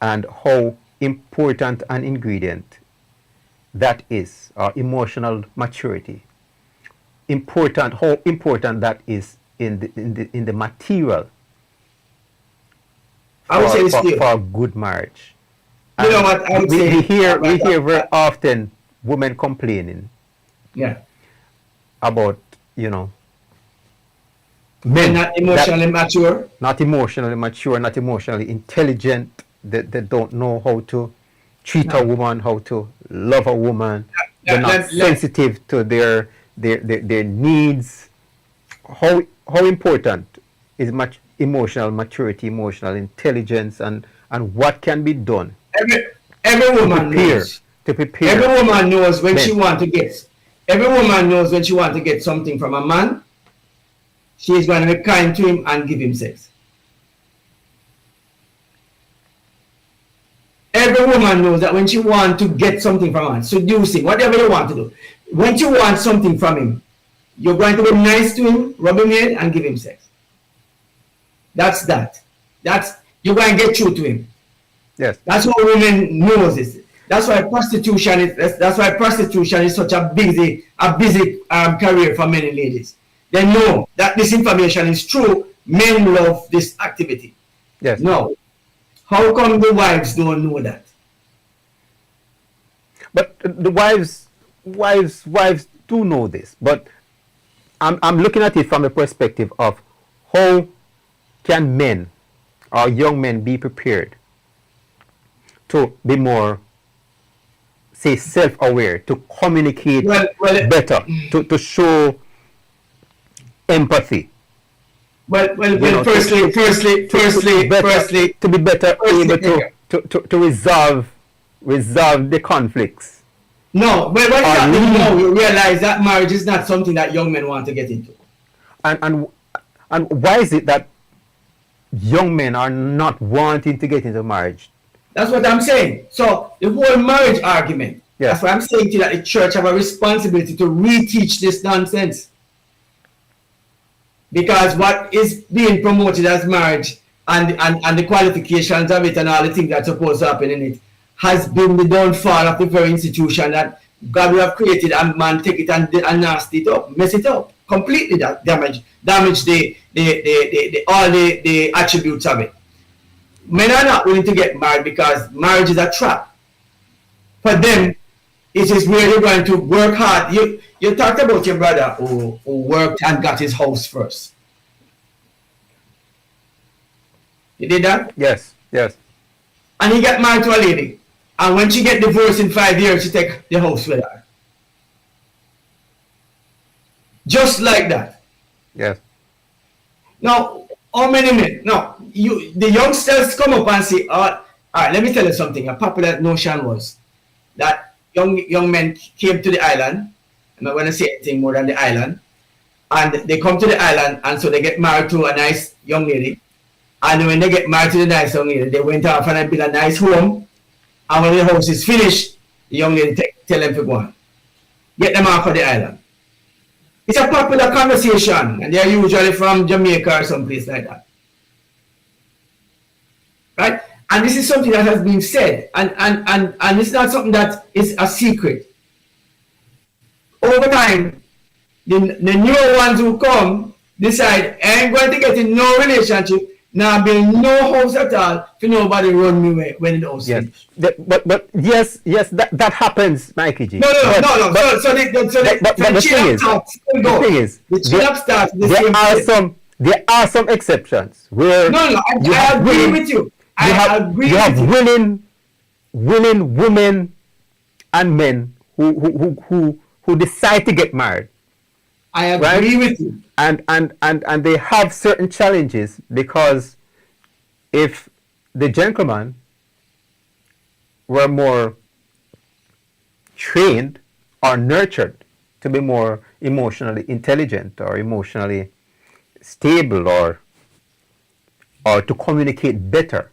and how important an ingredient that is, or emotional maturity. How important that is in the material for a good marriage. You know what I would say? We hear very often women complaining about, men not emotionally mature. Not emotionally mature, not emotionally intelligent. They don't know how to treat a woman, how to love a woman. They're not sensitive to their needs. how important is much emotional maturity, emotional intelligence, and what can be done Every to woman prepare knows. to prepare Every woman knows when she men. want to get. Every woman knows when she want to get something from a man. She is going to be kind to him and give him sex. Every woman knows that when she want to get something from a man, seduce him, whatever you want to do, when you want something from him, you're going to be nice to him, rub him head, and give him sex. That's that. You're going to get through to him. Yes. That's what women knows this. That's why prostitution is such a busy career for many ladies. They know that this information is true. Men love this activity. Yes. No. How come the wives don't know that? But the wives do know this. But I'm looking at it from the perspective of how can men or young men be prepared to be more, say, self-aware, to communicate better, to show empathy. Firstly, to be better able to resolve the conflicts. No, but what's happening now, you realize that marriage is not something that young men want to get into. And why is it that young men are not wanting to get into marriage? That's what I'm saying. So the whole marriage argument, that's what I'm saying to you, that the church have a responsibility to reteach this nonsense. Because what is being promoted as marriage and the qualifications of it and all the things that's supposed to happen in it has been the downfall of the very institution that God will have created, and man take it and nasty it up, mess it up, completely damage the all the attributes of it. Men are not willing to get married because marriage is a trap. For them, it is where you're going to work hard. You talked about your brother who worked and got his house first. You did that? Yes. And he got married to a lady. And when she get divorced in 5 years, she take the house with her. Just like that. Yes. Now, how many men? Now, the youngsters come up and say, all right, let me tell you something. A popular notion was that young men came to the island. I'm not going to say anything more than the island. And they come to the island, and so they get married to a nice young lady. And when they get married to the nice young lady, they went off and built a nice home. And when the house is finished, the young lady tell them to go on. Get them off of the island. It's a popular conversation, and they're usually from Jamaica or someplace like that. Right? And this is something that has been said, and it's not something that is a secret. Over time, the newer ones who come decide, I ain't going to get in no relationship, now build no house at all, for nobody run me away when the house Yes. finished. But yes, that happens, Mikey G. No. So the chain of thought still go. The thing is, the chain of thought the same place. there are some exceptions where I agree with you. I agree you have with you. willing women and men who decide to get married. I agree with you. And they have certain challenges, because if the gentleman were more trained or nurtured to be more emotionally intelligent or emotionally stable or to communicate better,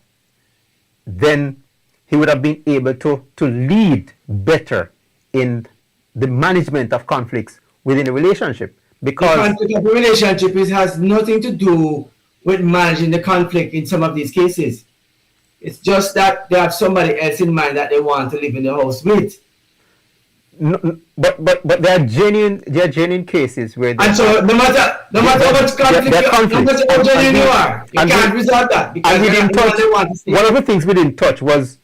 then he would have been able to lead better in the management of conflicts within a relationship. Because the conflict of a relationship has nothing to do with managing the conflict in some of these cases. It's just that they have somebody else in mind that they want to live in the house with. No, but there are genuine cases where and so no matter how much conflict, no matter how genuine you are, you can't resolve that because we didn't touch, they want to stay. one of the things we didn't touch was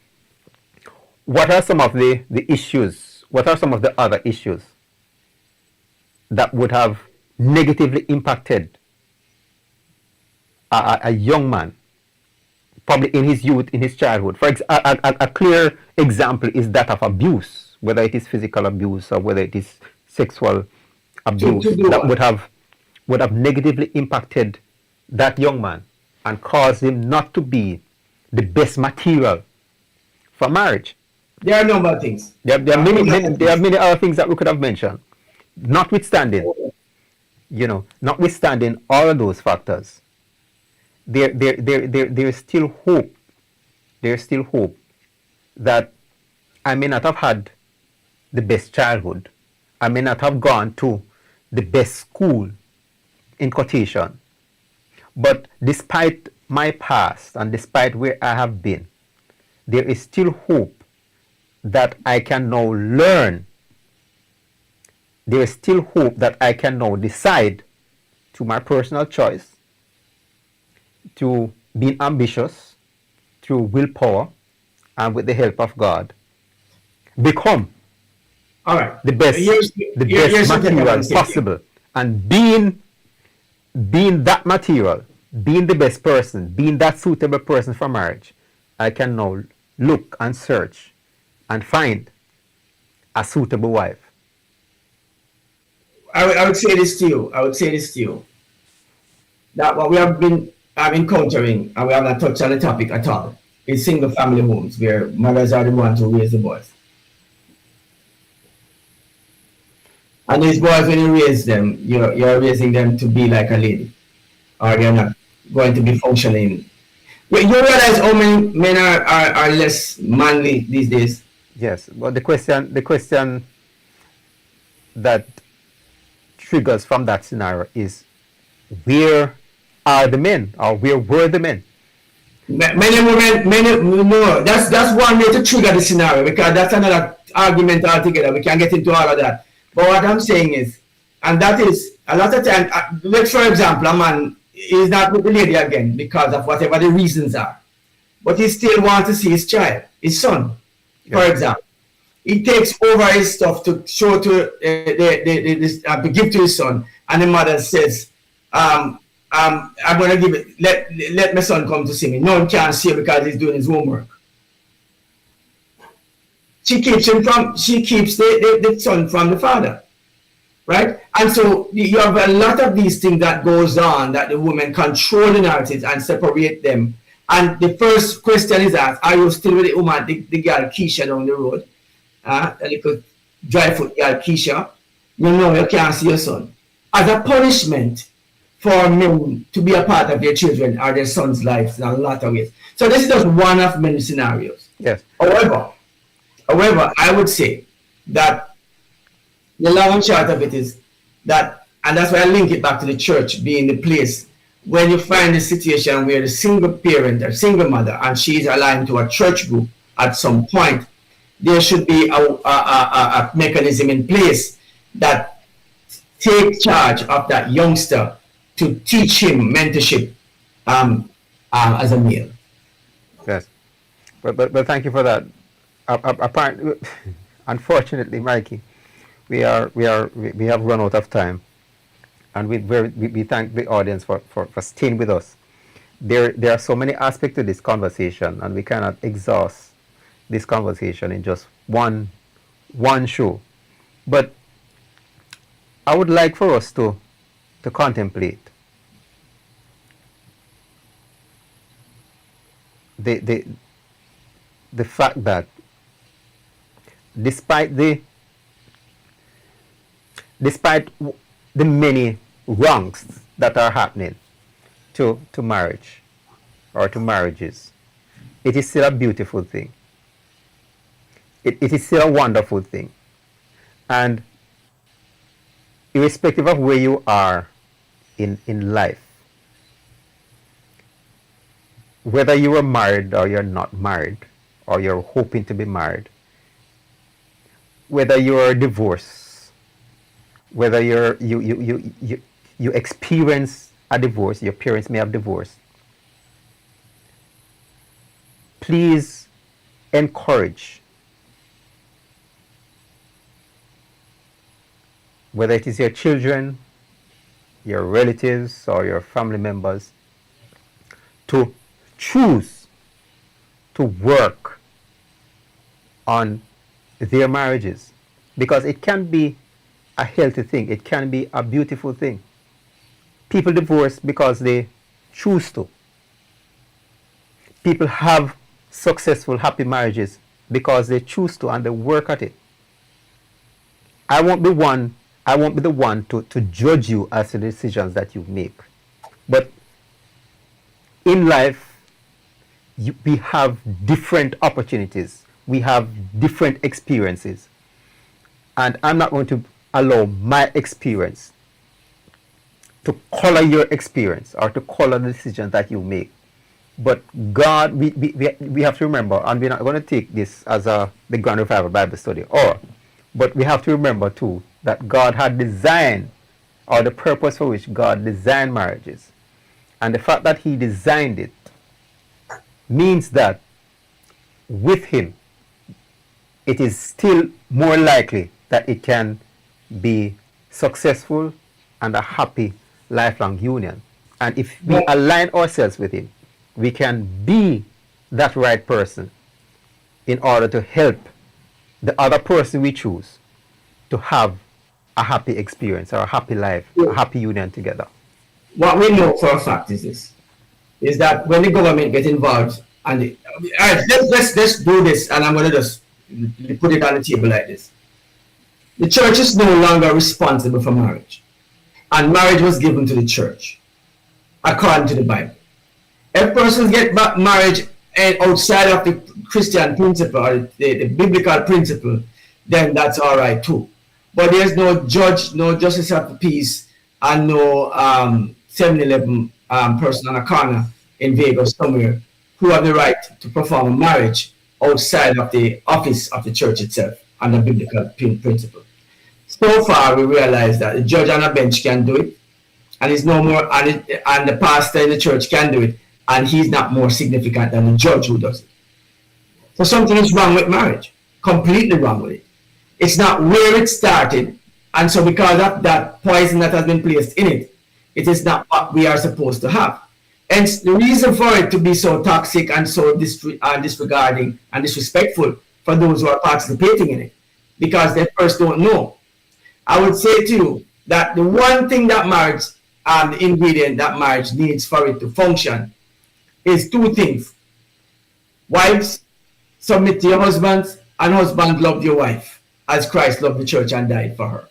what are some of the issues, what are some of the other issues that would have negatively impacted a young man, probably in his youth, in his childhood. For a clear example is that of abuse, whether it is physical abuse or whether it is sexual abuse, that would have would have negatively impacted that young man and caused him not to be the best material for marriage. There are a number of things. There are many other things that we could have mentioned. Notwithstanding, notwithstanding all of those factors, there is still hope. There is still hope that I may not have had the best childhood. I may not have gone to the best school, in quotation. But despite my past and despite where I have been, there is still hope that I can now learn. There is still hope that I can now decide, to my personal choice, to be ambitious, through willpower, and with the help of God, become the best material possible. And being that material, being the best person, being that suitable person for marriage, I can now look and search and find a suitable wife. I would say this to you. That what we have been encountering, and we have not touched on the topic at all, is single family homes where mothers are the ones who raise the boys. And these boys, when you raise them, you're raising them to be like a lady, or they're not going to be functioning. You realize how many men are less manly these days? Yes, but the question that triggers from that scenario is, where are the men, or where were the men? Many women, no, that's one way to trigger the scenario, because that's another argument altogether. We can get into all of that. But what I'm saying is, and that is, a lot of times, like for example, a man is not with the lady again because of whatever the reasons are, but he still wants to see his child, his son, for example. He takes over his stuff to show to to give to his son, and the mother says, I'm going to give it, let my son come to see me. No one can't see him because he's doing his homework. She keeps the son from the father, right? And so you have a lot of these things that goes on, that the women control the narratives and separate them. And the first question is asked, are you still with the woman, the girl Keisha down the road? A little dry foot girl Keisha. You can't see your son. As a punishment for men to be a part of their children or their sons' lives in a lot of ways. So this is just one of many scenarios. Yes. However, I would say that the long and short of it is that, and that's why I link it back to the church being the place when you find a situation where the single parent or single mother, and she is aligned to a church group at some point, there should be a mechanism in place that take charge of that youngster to teach him mentorship as a male. Yes, but thank you for that. Apparently, unfortunately, Mikey, we have run out of time, and we thank the audience for staying with us. There are so many aspects to this conversation, and we cannot exhaust this conversation in just one show. But I would like for us to contemplate the fact that despite the many wrongs that are happening to marriage or to marriages, it is still a beautiful thing. It is still a wonderful thing. And irrespective of where you are in life, whether you are married or you're not married, or you're hoping to be married, whether you're divorced, whether you experience a divorce, your parents may have divorced, please encourage, whether it is your children, your relatives, or your family members, to choose to work on their marriages, because it can be a healthy thing, it can be a beautiful thing. People divorce because they choose to. People have successful, happy marriages because they choose to and they work at it. I won't be the one to judge you as to the decisions that you make. But in life, we have different opportunities. We have different experiences. And I'm not going to allow my experience to color your experience or to color the decisions that you make. But God, we have to remember, and we're not going to take this as the Grand Revival Bible study, but we have to remember too that God had designed, or the purpose for which God designed marriages. And the fact that He designed it means that with Him, it is still more likely that it can be successful and a happy lifelong union. And if we align ourselves with Him, we can be that right person in order to help the other person we choose to have a happy experience or a happy life, a happy union together. What we know for a fact is this, is that when the government gets involved, and let's do this, and I'm going to just put it on the table like this. The church is no longer responsible for marriage, and marriage was given to the church according to the Bible. If persons get married outside of the Christian principle or the biblical principle, then that's all right too. But there's no judge, no justice of the peace, and no 7-Eleven person on a corner in Vegas somewhere who have the right to perform a marriage outside of the office of the church itself and the biblical principle. So far, we realize that the judge on a bench can do it, and it's no more, and the pastor in the church can do it, and he's not more significant than the judge who does it. So something is wrong with marriage, completely wrong with it. It's not where it started, and so because of that poison that has been placed in it, it is not what we are supposed to have. And the reason for it to be so toxic and so disregarding and disrespectful for those who are participating in it, because they first don't know. I would say to you that the one thing that marriage, the ingredient that marriage needs for it to function is two things. Wives, submit to your husbands, and husband, love your wife as Christ loved the church and died for her.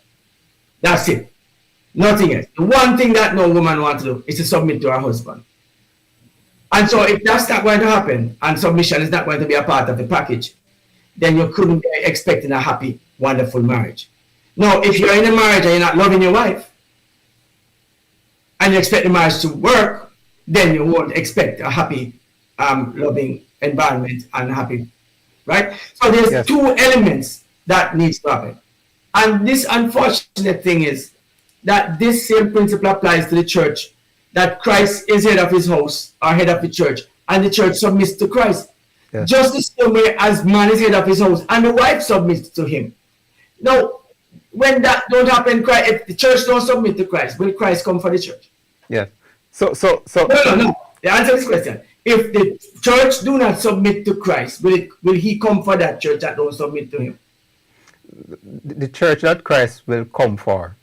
That's it. Nothing else. The one thing that no woman wants to do is to submit to her husband. And so if that's not going to happen, and submission is not going to be a part of the package, then you couldn't be expecting a happy, wonderful marriage. Now, if you're in a marriage and you're not loving your wife, and you expect the marriage to work, then you won't expect a happy, loving environment and happy, right? So there's two elements that needs to happen. And this unfortunate thing is that this same principle applies to the church, that Christ is head of his house or head of the church, and the church submits to Christ. Yes. Just the same way as man is head of his house and the wife submits to him. Now, when that don't happen, if the church don't submit to Christ, will Christ come for the church? Yeah. So. No. The answer to this question: if the church do not submit to Christ, will he come for that church that don't submit to him? The church that Christ will come for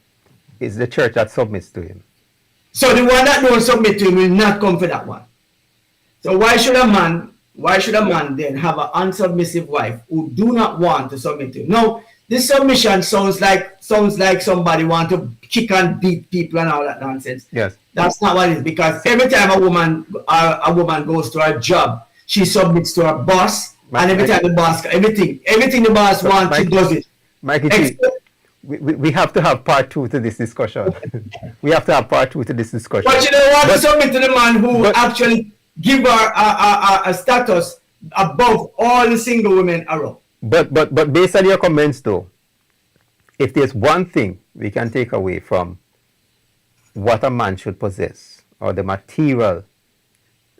is the church that submits to him. So the one that don't submit to him will not come for that one. So why should a man then have an unsubmissive wife who do not want to submit to him? No, this submission sounds like somebody want to kick and beat people and all that nonsense. Yes. That's not what it is, because every time a woman goes to her job, she submits to her boss, and every time the boss, everything the boss wants, she does it. Mikey, we have to have part 2 to this discussion. We have to have part 2 to this discussion. But you don't want to submit to the man who actually give her a status above all the single women around. But based on your comments though, if there's one thing we can take away from what a man should possess, or the material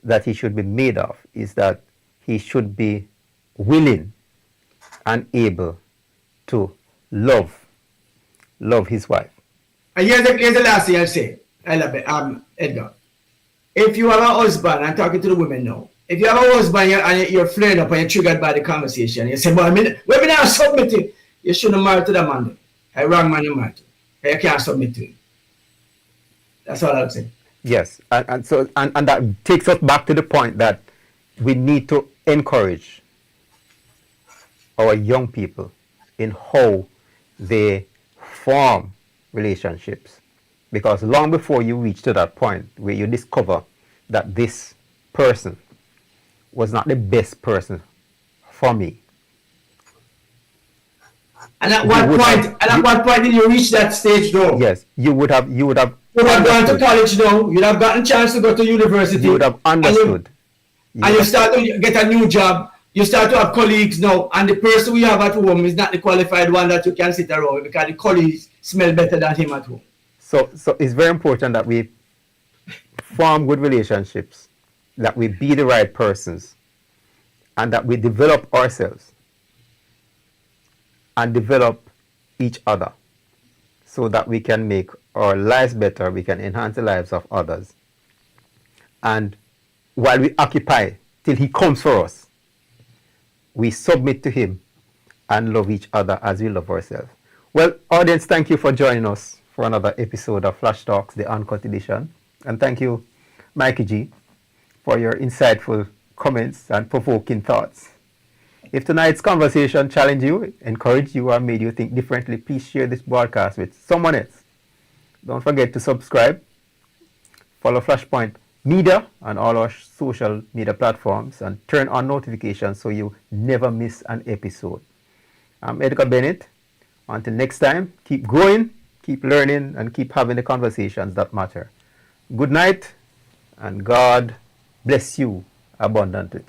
that he should be made of, is that he should be willing and able to love his wife. And here's the last thing I'll say, Edgar. If you have a husband, I'm talking to the women now. If you have a husband and you're flaring up and you're triggered by the conversation, you say, well, we're not submitting. You shouldn't marry to that man. A wrong man you marry to. You can't submit to him. That's all I'm saying. Yes, and that takes us back to the point that we need to encourage our young people in how they form relationships, because long before you reach to that point where you discover that this person was not the best person for me. And at what point did you reach that stage though? Yes, you would have You would have gone to college now. You'd have gotten a chance to go to university. You would have understood. And you start to get a new job. You start to have colleagues now. And the person we have at home is not the qualified one that you can sit around with, because the colleagues smell better than him at home. So it's very important that we form good relationships, that we be the right persons, and that we develop ourselves and develop each other so that we can make our lives better, we can enhance the lives of others. And while we occupy till he comes for us, we submit to him and love each other as we love ourselves. Well, audience, thank you for joining us for another episode of Flash Talks, the Uncut Edition. And thank you, Mikey G, for your insightful comments and provoking thoughts. If tonight's conversation challenged you, encouraged you, or made you think differently, please share this broadcast with someone else. Don't forget to subscribe, follow Flashpoint Media on all our social media platforms, and turn on notifications so you never miss an episode. I'm Edgar Bennett. Until next time, keep growing, keep learning, and keep having the conversations that matter. Good night, and God bless you abundantly.